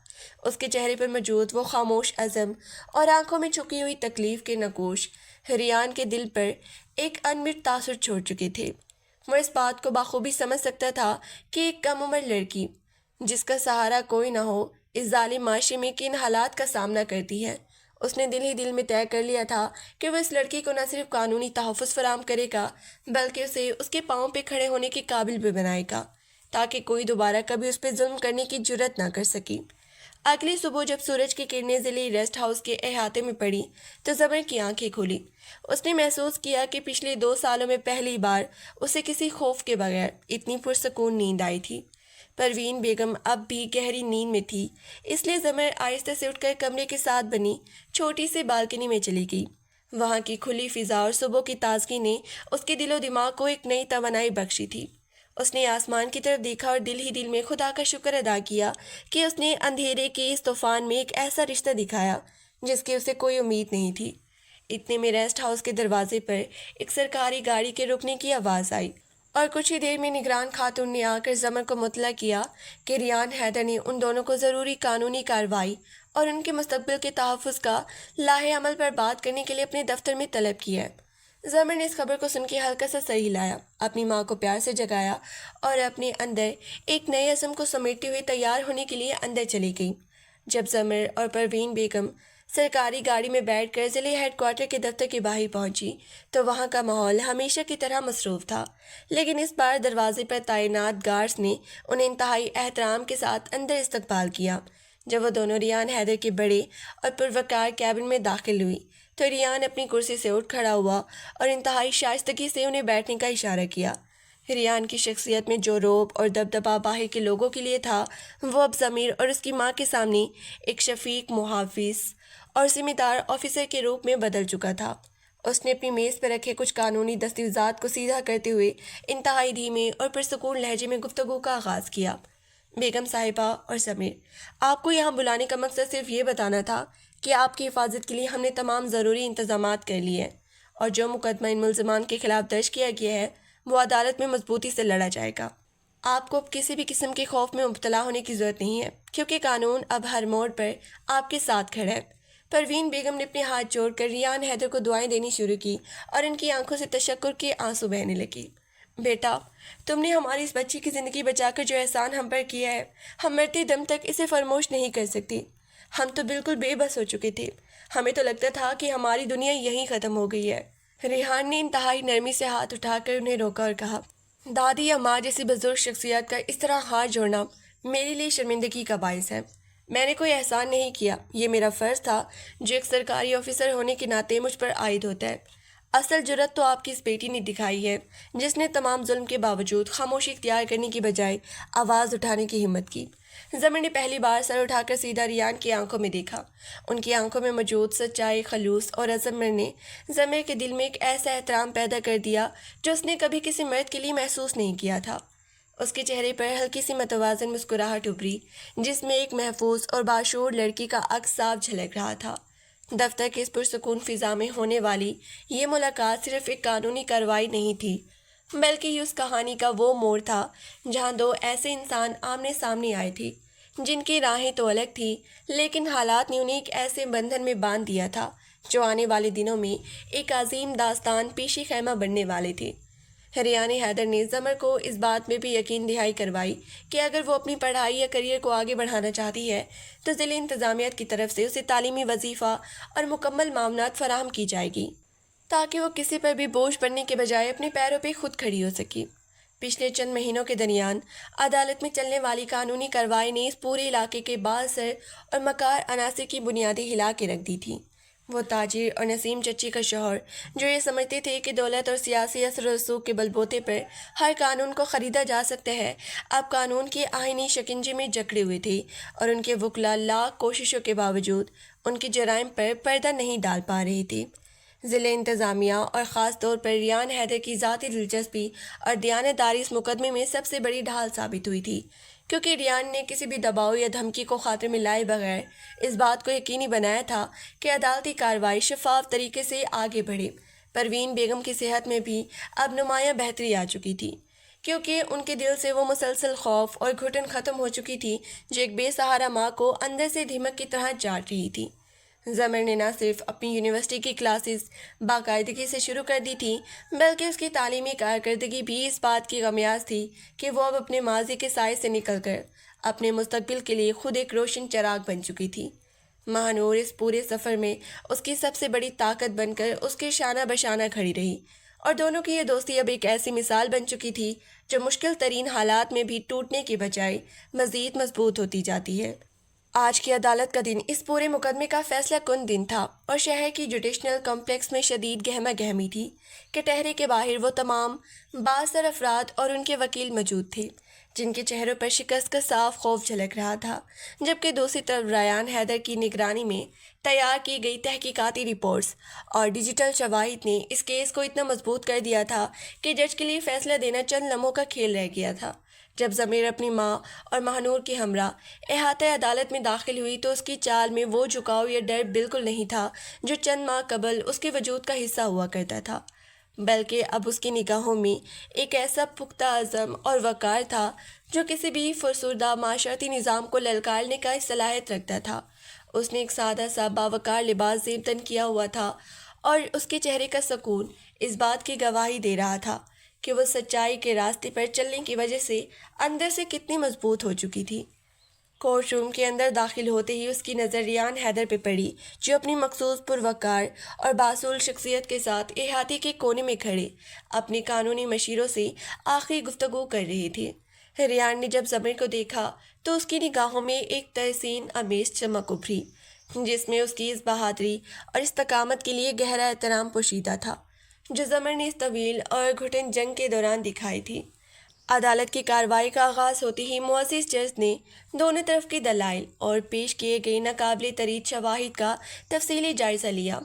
اس کے چہرے پر موجود وہ خاموش عزم اور آنکھوں میں چھپی ہوئی تکلیف کے نقوش ریان کے دل پر ایک انمٹ تاثر چھوڑ چکے تھے۔ وہ اس بات کو بخوبی سمجھ سکتا تھا کہ ایک کم عمر لڑکی جس کا سہارا کوئی نہ ہو اس ظالم معاشرے میں کن حالات کا سامنا کرتی ہے۔ اس نے دل ہی دل میں طے کر لیا تھا کہ وہ اس لڑکی کو نہ صرف قانونی تحفظ فراہم کرے گا بلکہ اسے اس کے پاؤں پہ کھڑے ہونے کے قابل بھی بنائے گا تاکہ کوئی دوبارہ کبھی اس پہ ظلم کرنے کی جرأت نہ کر سکے۔ اگلی صبح جب سورج کی کرنیں ضلعی ریسٹ ہاؤس کے احاطے میں پڑی تو ضمیر کی آنکھیں کھولی۔ اس نے محسوس کیا کہ پچھلے 2 سالوں میں پہلی بار اسے کسی خوف کے بغیر اتنی پرسکون نیند آئی تھی۔ پروین بیگم اب بھی گہری نیند میں تھی، اس لیے ضمیر آہستہ سے اٹھ کر کمرے کے ساتھ بنی چھوٹی سی بالکنی میں چلی گئی۔ وہاں کی کھلی فضا اور صبح کی تازگی نے اس کے دل و دماغ کو ایک نئی توانائی بخشی تھی۔ اس نے آسمان کی طرف دیکھا اور دل ہی دل میں خدا کا شکر ادا کیا کہ اس نے اندھیرے کے اس طوفان میں ایک ایسا رشتہ دکھایا جس کی اسے کوئی امید نہیں تھی۔ اتنے میں ریسٹ ہاؤس کے دروازے پر ایک سرکاری گاڑی کے رکنے کی آواز آئی اور کچھ ہی دیر میں نگران خاتون نے آ کر ضمیر کو مطلع کیا کہ ریان حیدر نے ان دونوں کو ضروری قانونی کارروائی اور ان کے مستقبل کے تحفظ کا لاہ عمل پر بات کرنے کے لیے اپنے دفتر میں طلب کیا ہے۔ ضمیر نے اس خبر کو سن کے ہلکا سا سر ہلایا، اپنی ماں کو پیار سے جگایا اور اپنے اندر ایک نئے عزم کو سمیٹتے ہوئے تیار ہونے کے لیے اندر چلی گئی۔ جب ضمیر اور پروین بیگم سرکاری گاڑی میں بیٹھ کر ضلع ہیڈ کوارٹر کے دفتر کے باہر پہنچی تو وہاں کا ماحول ہمیشہ کی طرح مصروف تھا، لیکن اس بار دروازے پر تعینات گارڈز نے انہیں انتہائی احترام کے ساتھ اندر استقبال کیا۔ جب وہ دونوں ریان حیدر کے بڑے اور پروقار کیبن میں داخل ہوئی تو ریان اپنی کرسی سے اٹھ کھڑا ہوا اور انتہائی شائستگی سے انہیں بیٹھنے کا اشارہ کیا۔ ریان کی شخصیت میں جو رعب اور دبدبا باہر کے لوگوں کے لیے تھا، وہ اب ضمیر اور اس کی ماں کے سامنے ایک شفیق محافظ اور ذمہ دار آفیسر کے روپ میں بدل چکا تھا۔ اس نے اپنی میز پر رکھے کچھ قانونی دستاویزات کو سیدھا کرتے ہوئے انتہائی دھیمے اور پرسکون لہجے میں گفتگو کا آغاز کیا۔ بیگم صاحبہ اور ضمیر، آپ کو یہاں بلانے کا مقصد صرف یہ بتانا تھا کہ آپ کی حفاظت کے لیے ہم نے تمام ضروری انتظامات کر لیے ہیں، اور جو مقدمہ ان ملزمان کے خلاف درج کیا گیا ہے وہ عدالت میں مضبوطی سے لڑا جائے گا۔ آپ کو اب کسی بھی قسم کے خوف میں مبتلا ہونے کی ضرورت نہیں ہے، کیونکہ قانون اب ہر موڑ پر آپ کے ساتھ کھڑا ہے۔ پروین بیگم نے اپنے ہاتھ جوڑ کر ریان حیدر کو دعائیں دینی شروع کی اور ان کی آنکھوں سے تشکر کے آنسو بہنے لگے۔ بیٹا، تم نے ہماری اس بچی کی زندگی بچا کر جو احسان ہم پر کیا ہے، ہم مرتے دم تک اسے فراموش نہیں کر سکتی۔ ہم تو بالکل بے بس ہو چکے تھے، ہمیں تو لگتا تھا کہ ہماری دنیا یہیں ختم ہو گئی ہے۔ ریحان نے انتہائی نرمی سے ہاتھ اٹھا کر انہیں روکا اور کہا، دادی یا ماں جیسی بزرگ شخصیت کا اس طرح ہاتھ جوڑنا میرے لیے شرمندگی کا باعث ہے۔ میں نے کوئی احسان نہیں کیا، یہ میرا فرض تھا جو ایک سرکاری آفیسر ہونے کے ناطے مجھ پر عائد ہوتا ہے۔ اصل جرأت تو آپ کی اس بیٹی نے دکھائی ہے، جس نے تمام ظلم کے باوجود خاموشی اختیار کرنے کی بجائے آواز اٹھانے کی ہمت کی۔ ضمیر نے پہلی بار سر اٹھا کر سیدھا ریان کی آنکھوں میں دیکھا۔ ان کی آنکھوں میں موجود سچائی، خلوص اور عزم نے ضمیر کے دل میں ایک ایسا احترام پیدا کر دیا جو اس نے کبھی کسی مرد کے لیے محسوس نہیں کیا تھا۔ اس کے چہرے پر ہلکی سی متوازن مسکراہٹ ابھری، جس میں ایک محفوظ اور باشعور لڑکی کا عکس صاف جھلک رہا تھا۔ دفتر کے اس پرسکون فضا میں ہونے والی یہ ملاقات صرف ایک قانونی کارروائی نہیں تھی، بلکہ یہ اس کہانی کا وہ موڑ تھا جہاں دو ایسے انسان آمنے سامنے آئے تھے جن کی راہیں تو الگ تھیں، لیکن حالات نے انہیں ایک ایسے بندھن میں باندھ دیا تھا جو آنے والے دنوں میں ایک عظیم داستان پیشی خیمہ بننے والے تھے۔ ریان حیدر نے ضمیر کو اس بات میں بھی یقین دہائی کروائی کہ اگر وہ اپنی پڑھائی یا کریئر کو آگے بڑھانا چاہتی ہے تو ضلع انتظامیہ کی طرف سے اسے تعلیمی وظیفہ اور مکمل معاونت فراہم کی جائے گی تاکہ وہ کسی پر بھی بوجھ بننے کے بجائے اپنے پیروں پہ خود کھڑی ہو سکے۔ پچھلے چند مہینوں کے درمیان عدالت میں چلنے والی قانونی کارروائی نے اس پورے علاقے کے بااثر اور مکار عناصر کی بنیادیں ہلا کے رکھ دی تھیں۔ وہ تاجر اور نسیم چچی کا شوہر جو یہ سمجھتے تھے کہ دولت اور سیاسی اثر و رسوخ کے بل بوتے پر ہر قانون کو خریدا جا سکتا ہے، اب قانون کے آئینی شکنجے میں جکڑے ہوئے تھے، اور ان کے وکلاء لاکھ کوششوں کے باوجود ان کے جرائم پر پردہ نہیں ڈال پا رہے تھے۔ ضلع انتظامیہ اور خاص طور پر ریان حیدر کی ذاتی دلچسپی اور دیانتداری اس مقدمے میں سب سے بڑی ڈھال ثابت ہوئی تھی، کیونکہ ریان نے کسی بھی دباؤ یا دھمکی کو خاطر میں لائے بغیر اس بات کو یقینی بنایا تھا کہ عدالتی کارروائی شفاف طریقے سے آگے بڑھے۔ پروین بیگم کی صحت میں بھی اب نمایاں بہتری آ چکی تھی، کیونکہ ان کے دل سے وہ مسلسل خوف اور گھٹن ختم ہو چکی تھی جو ایک بے سہارا ماں کو اندر سے دھمک کی طرح چاٹ رہی تھی۔ ضمیر نے نہ صرف اپنی یونیورسٹی کی کلاسز باقاعدگی سے شروع کر دی تھی، بلکہ اس کی تعلیمی کارکردگی بھی اس بات کی غمیاز تھی کہ وہ اب اپنے ماضی کے سائے سے نکل کر اپنے مستقبل کے لیے خود ایک روشن چراغ بن چکی تھی۔ ماہ نور اس پورے سفر میں اس کی سب سے بڑی طاقت بن کر اس کے شانہ بشانہ کھڑی رہی، اور دونوں کی یہ دوستی اب ایک ایسی مثال بن چکی تھی جو مشکل ترین حالات میں بھی ٹوٹنے کے بجائے مزید مضبوط ہوتی جاتی ہے۔ آج کی عدالت کا دن اس پورے مقدمے کا فیصلہ کن دن تھا، اور شہر کی جوڈیشنل کمپلیکس میں شدید گہما گہمی تھی۔ کٹہرے کے باہر وہ تمام بااثر افراد اور ان کے وکیل موجود تھے جن کے چہروں پر شکست کا صاف خوف جھلک رہا تھا، جبکہ دوسری طرف ریان حیدر کی نگرانی میں تیار کی گئی تحقیقاتی رپورٹس اور ڈیجیٹل شواہد نے اس کیس کو اتنا مضبوط کر دیا تھا کہ جج کے لیے فیصلہ دینا چند لمحوں کا کھیل رہ گیا تھا۔ جب ضمیر اپنی ماں اور ماہ نور کے ہمراہ احاطہ عدالت میں داخل ہوئی تو اس کی چال میں وہ جھکاؤ یا ڈر بالکل نہیں تھا جو چند ماہ قبل اس کے وجود کا حصہ ہوا کرتا تھا، بلکہ اب اس کی نگاہوں میں ایک ایسا پختہ عزم اور وقار تھا جو کسی بھی فرسودہ معاشرتی نظام کو للکارنے کا صلاحیت رکھتا تھا۔ اس نے ایک سادہ سا باوقار لباس زیب تن کیا ہوا تھا، اور اس کے چہرے کا سکون اس بات کی گواہی دے رہا تھا کہ وہ سچائی کے راستے پر چلنے کی وجہ سے اندر سے کتنی مضبوط ہو چکی تھی۔ کورٹ روم کے اندر داخل ہوتے ہی اس کی نظر ریان حیدر پہ پڑی، جو اپنی مخصوص پروقار اور باصول شخصیت کے ساتھ احاطے کے کونے میں کھڑے اپنی قانونی مشیروں سے آخری گفتگو کر رہے تھے۔ ریان نے جب زمر کو دیکھا تو اس کی نگاہوں میں ایک تحسین آمیز چمک ابھری، جس میں اس کی اس بہادری اور استقامت کے لیے گہرا احترام پوشیدہ تھا جو زمر نے اس طویل اور گھٹن جنگ کے دوران دکھائی تھی۔ عدالت کی کارروائی کا آغاز ہوتے ہی معزز جج نے دونوں طرف کے دلائل اور پیش کیے گئے ناقابل تردید شواہد کا تفصیلی جائزہ لیا۔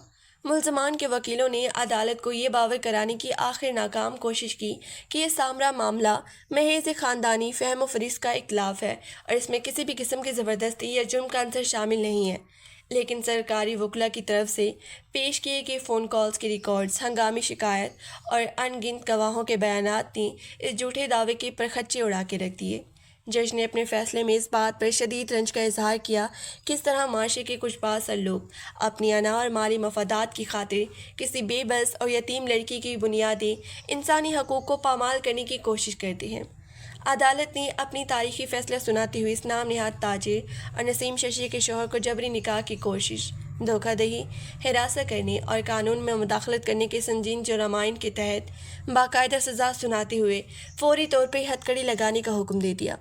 ملزمان کے وکیلوں نے عدالت کو یہ باور کرانے کی آخر ناکام کوشش کی کہ یہ سامرا معاملہ محض ایک خاندانی فہم و فریب کا اختلاف ہے اور اس میں کسی بھی قسم کی زبردستی یا جرم کا عنصر شامل نہیں ہے، لیکن سرکاری وکلا کی طرف سے پیش کیے گئے فون کالز کے ریکارڈز، ہنگامی شکایت اور ان گنت گواہوں کے بیانات نے اس جھوٹے دعوے کے پرخچے اڑا کے رکھ دیے۔ جج نے اپنے فیصلے میں اس بات پر شدید رنج کا اظہار کیا کہ اس طرح معاشرے کے کچھ بااثر لوگ اپنی انا اور مالی مفادات کی خاطر کسی بے بس اور یتیم لڑکی کی بنیادی انسانی حقوق کو پامال کرنے کی کوشش کرتے ہیں۔ عدالت نے اپنی تاریخی فیصلہ سناتے ہوئے اس نام نہاد تاجر اور نسیم ششی کے شوہر کو جبری نکاح کی کوشش، دھوکہ دہی، ہراساں کرنے اور قانون میں مداخلت کرنے کے سنگین جرائم کے تحت باقاعدہ سزا سناتے ہوئے فوری طور پر ہتھکڑی لگانے کا حکم دے دیا۔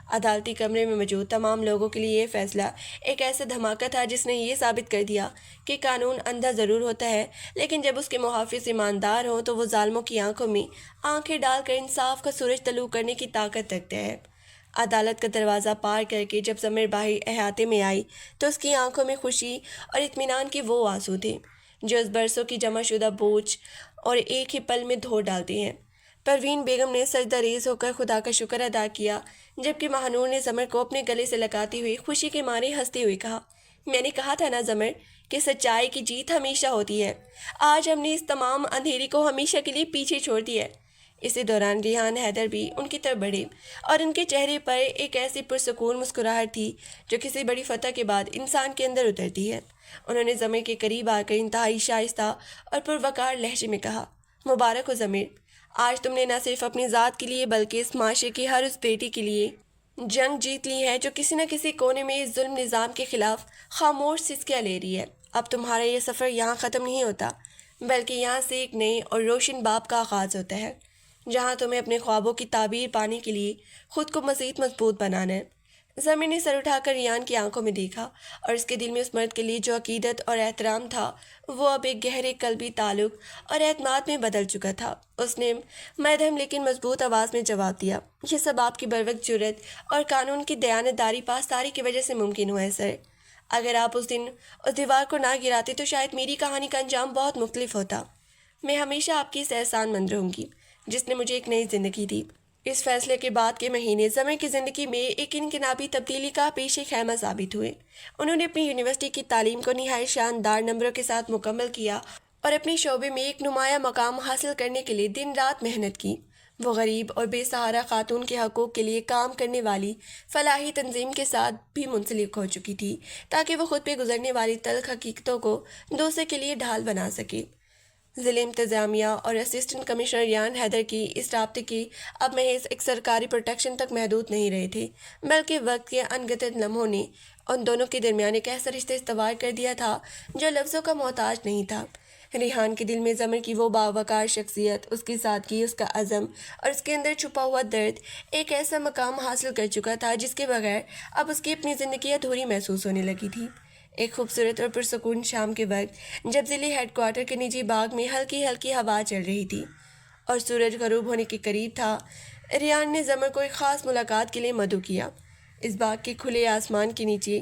عدالتی کمرے میں موجود تمام لوگوں کے لیے یہ فیصلہ ایک ایسا دھماکہ تھا جس نے یہ ثابت کر دیا کہ قانون اندھا ضرور ہوتا ہے، لیکن جب اس کے محافظ ایماندار ہوں تو وہ ظالموں کی آنکھوں میں آنکھیں ڈال کر انصاف کا سورج طلوع کرنے کی طاقت رکھتا ہے۔ عدالت کا دروازہ پار کر کے جب زمر باہر احاطے میں آئی تو اس کی آنکھوں میں خوشی اور اطمینان کے وہ آنسو تھے جو اس برسوں کی جمع شدہ بوجھ اور ایک ہی پل میں دھو ڈالتے ہیں۔ پروین بیگم نے سجدہ ریز ہو کر خدا کا شکر ادا کیا، جبکہ مہنور نے زمر کو اپنے گلے سے لگاتے ہوئے خوشی کے مارے ہنستے ہوئے کہا، میں نے کہا تھا نا زمر کہ سچائی کی جیت ہمیشہ ہوتی ہے۔ آج ہم نے اس تمام اندھیری کو ہمیشہ کے لیے پیچھے چھوڑ دیا ہے۔ اسی دوران ریحان حیدر بھی ان کی طرف بڑھے اور ان کے چہرے پر ایک ایسی پرسکون مسکراہٹ تھی جو کسی بڑی فتح کے بعد انسان کے اندر اترتی ہے۔ انہوں نے زمر کے قریب آ کر انتہائی شائستہ اور پروقار لہجے میں کہا، مبارک ہو زمر، آج تم نے نہ صرف اپنی ذات کے لیے بلکہ اس معاشرے کی ہر اس بیٹی کے لیے جنگ جیت لی ہے جو کسی نہ کسی کونے میں اس ظلم نظام کے خلاف خاموش سسکیاں لے رہی ہے۔ اب تمہارا یہ سفر یہاں ختم نہیں ہوتا، بلکہ یہاں سے ایک نئے اور روشن باب کا آغاز ہوتا ہے، جہاں تمہیں اپنے خوابوں کی تعبیر پانے کے لیے خود کو مزید مضبوط بنانا ہے۔ زمر نے سر اٹھا کر ریان کی آنکھوں میں دیکھا اور اس کے دل میں اس مرد کے لیے جو عقیدت اور احترام تھا وہ اب ایک گہرے قلبی تعلق اور اعتماد میں بدل چکا تھا۔ اس نے مدھم لیکن مضبوط آواز میں جواب دیا، یہ سب آپ کی بروقت جرأت اور قانون کی دیانتداری پاسداری کی وجہ سے ممکن ہوا ہے سر۔ اگر آپ اس دن اس دیوار کو نہ گراتے تو شاید میری کہانی کا انجام بہت مختلف ہوتا۔ میں ہمیشہ آپ کی اس احسان مند رہوں گی جس نے مجھے ایک نئی زندگی دی۔ اس فیصلے کے بعد کے مہینے زمر کی زندگی میں ایک انقلابی تبدیلی کا پیش خیمہ ثابت ہوئے۔ انہوں نے اپنی یونیورسٹی کی تعلیم کو نہایت شاندار نمبروں کے ساتھ مکمل کیا اور اپنے شعبے میں ایک نمایاں مقام حاصل کرنے کے لیے دن رات محنت کی۔ وہ غریب اور بے سہارا خاتون کے حقوق کے لیے کام کرنے والی فلاحی تنظیم کے ساتھ بھی منسلک ہو چکی تھی تاکہ وہ خود پہ گزرنے والی تلخ حقیقتوں کو دوسرے کے لیے ڈھال بنا سکے۔ ضلع انتظامیہ اور اسسٹنٹ کمشنر ریان حیدر کی اس رابطے کی اب محض ایک سرکاری پروٹیکشن تک محدود نہیں رہے تھے، بلکہ وقت کے انگتت لمحوں نے ان دونوں کے درمیان ایک ایسا رشتہ استوار کر دیا تھا جو لفظوں کا محتاج نہیں تھا۔ ریحان کے دل میں زمر کی وہ باوقار شخصیت، اس کی سادگی، اس کا عزم اور اس کے اندر چھپا ہوا درد ایک ایسا مقام حاصل کر چکا تھا جس کے بغیر اب اس کی اپنی زندگی ادھوری محسوس ہونے لگی تھی۔ ایک خوبصورت اور پرسکون شام کے وقت جب ضلعی ہیڈ کوارٹر کے نجی باغ میں ہلکی ہلکی ہوا چل رہی تھی اور سورج غروب ہونے کے قریب تھا، ریان نے زمر کو ایک خاص ملاقات کے لیے مدعو کیا۔ اس باغ کے کھلے آسمان کے نیچے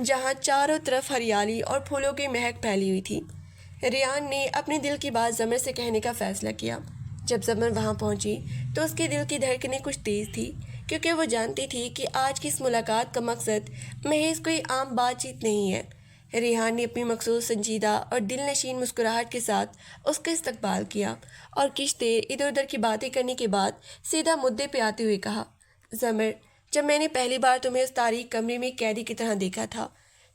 جہاں چاروں طرف ہریالی اور پھولوں کی مہک پھیلی ہوئی تھی، ریان نے اپنے دل کی بات زمر سے کہنے کا فیصلہ کیا۔ جب زمر وہاں پہنچی تو اس کے دل کی دھڑکنیں کچھ تیز تھی، کیونکہ وہ جانتی تھی کہ آج کی اس ملاقات کا مقصد محض کوئی عام بات چیت نہیں ہے۔ ریحان نے اپنی مخصوص سنجیدہ اور دل نشین مسکراہٹ کے ساتھ اس کا استقبال کیا اور کچھ دیر ادھر ادھر کی باتیں کرنے کے بعد سیدھا مدعے پہ آتے ہوئے کہا، زمر، جب میں نے پہلی بار تمہیں اس تاریک کمرے میں قیدی کی طرح دیکھا تھا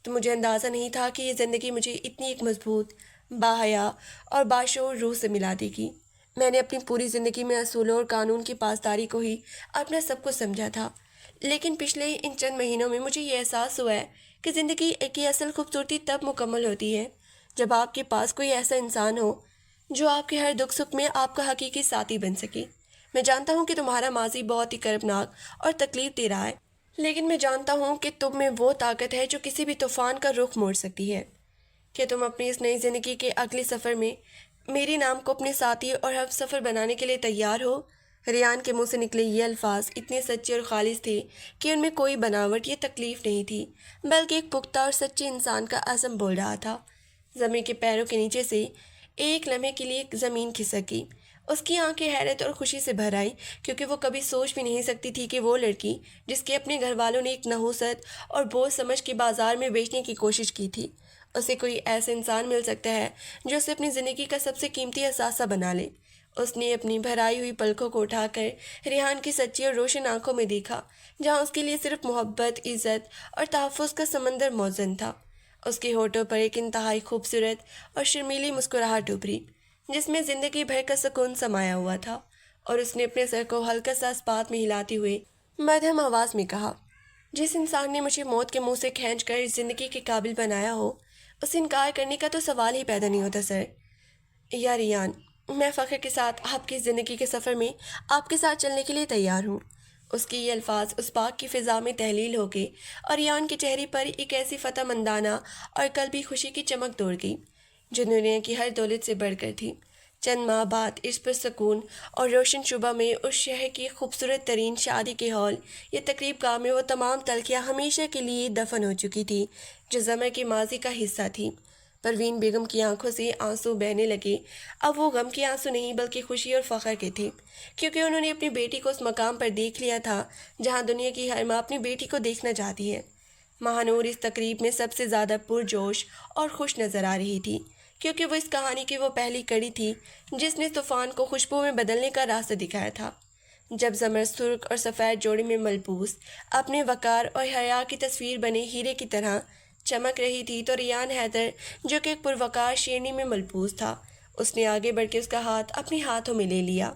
تو مجھے اندازہ نہیں تھا کہ یہ زندگی مجھے اتنی ایک مضبوط، باحیا اور باشعور روح سے ملا دے گی۔ میں نے اپنی پوری زندگی میں اصولوں اور قانون کی پاسداری کو ہی اپنا سب کچھ سمجھا تھا، لیکن پچھلے ان چند مہینوں میں مجھے یہ احساس ہوا ہے کہ زندگی کی اصل خوبصورتی تب مکمل ہوتی ہے جب آپ کے پاس کوئی ایسا انسان ہو جو آپ کے ہر دکھ سکھ میں آپ کا حقیقی ساتھی بن سکے۔ میں جانتا ہوں کہ تمہارا ماضی بہت ہی کربناک اور تکلیف دے رہا ہے، لیکن میں جانتا ہوں کہ تم میں وہ طاقت ہے جو کسی بھی طوفان کا رخ موڑ سکتی ہے۔ کہ تم اپنی اس نئی زندگی کے اگلے سفر میں میری نام کو اپنے ساتھی اور ہم سفر بنانے کے لیے تیار ہو؟ ریان کے منہ سے نکلے یہ الفاظ اتنے سچے اور خالص تھے کہ ان میں کوئی بناوٹ یا تکلیف نہیں تھی، بلکہ ایک پختہ اور سچے انسان کا عزم بول رہا تھا۔ زمین کے پیروں کے نیچے سے ایک لمحے کے لیے زمین کھسک گئی۔ اس کی آنکھیں حیرت اور خوشی سے بھر آئی، کیونکہ وہ کبھی سوچ بھی نہیں سکتی تھی کہ وہ لڑکی جس کے اپنے گھر والوں نے ایک نحوست اور بوجھ سمجھ کے بازار میں بیچنے کی کوشش کی تھی، اسے کوئی ایسا انسان مل سکتا ہے جو اسے اپنی زندگی کا سب سے قیمتی اثاثہ بنا لے۔ اس نے اپنی بھرائی ہوئی پلکوں کو اٹھا کر ریحان کی سچی اور روشن آنکھوں میں دیکھا، جہاں اس کے لیے صرف محبت، عزت اور تحفظ کا سمندر موزن تھا۔ اس کے ہونٹوں پر ایک انتہائی خوبصورت اور شرمیلی مسکراہٹ ابھری، جس میں زندگی بھر کا سکون سمایا ہوا تھا، اور اس نے اپنے سر کو ہلکا سا اسپات میں ہلاتے ہوئے مدھم آواز میں کہا، جس انسان نے مجھے موت کے منہ سے کھینچ کر اس زندگی کے قابل بنایا ہو، اسے انکار کرنے کا تو سوال ہی پیدا نہیں ہوتا سر۔ یا ریان، میں فخر کے ساتھ آپ کی زندگی کے سفر میں آپ کے ساتھ چلنے کے لیے تیار ہوں۔ اس کی یہ الفاظ اس پاک کی فضا میں تحلیل ہو گئے، اور ریان کے چہرے پر ایک ایسی فتح مندانہ اور قلبی خوشی کی چمک دوڑ گئی جو دنیا کی ہر دولت سے بڑھ کر تھی۔ چند ماہ بعد اس پر سکون اور روشن شبہ میں اس شہر کی خوبصورت ترین شادی کے ہال یا تقریب گاہ میں وہ تمام تلخیاں ہمیشہ کے لیے دفن ہو چکی تھی جو زمر کے ماضی کا حصہ تھی۔ پروین بیگم کی آنکھوں سے آنسو بہنے لگے۔ اب وہ غم کے آنسو نہیں بلکہ خوشی اور فخر کے تھے، کیونکہ انہوں نے اپنی بیٹی کو اس مقام پر دیکھ لیا تھا جہاں دنیا کی ہر ماں اپنی بیٹی کو دیکھنا چاہتی ہے۔ مہانور اس تقریب میں سب سے زیادہ پرجوش اور خوش نظر آ رہی تھی، کیونکہ وہ اس کہانی کی وہ پہلی کڑی تھی جس نے طوفان کو خوشبو میں بدلنے کا راستہ دکھایا تھا۔ جب زمر سرخ اور سفید جوڑے میں ملبوس اپنے وقار اور حیا کی تصویر بنے ہیرے کی طرح چمک رہی تھی، تو ریان حیدر جو کہ ایک پروقار شیرنی میں ملبوس تھا، اس نے آگے بڑھ کے اس کا ہاتھ اپنے ہاتھوں میں لے لیا۔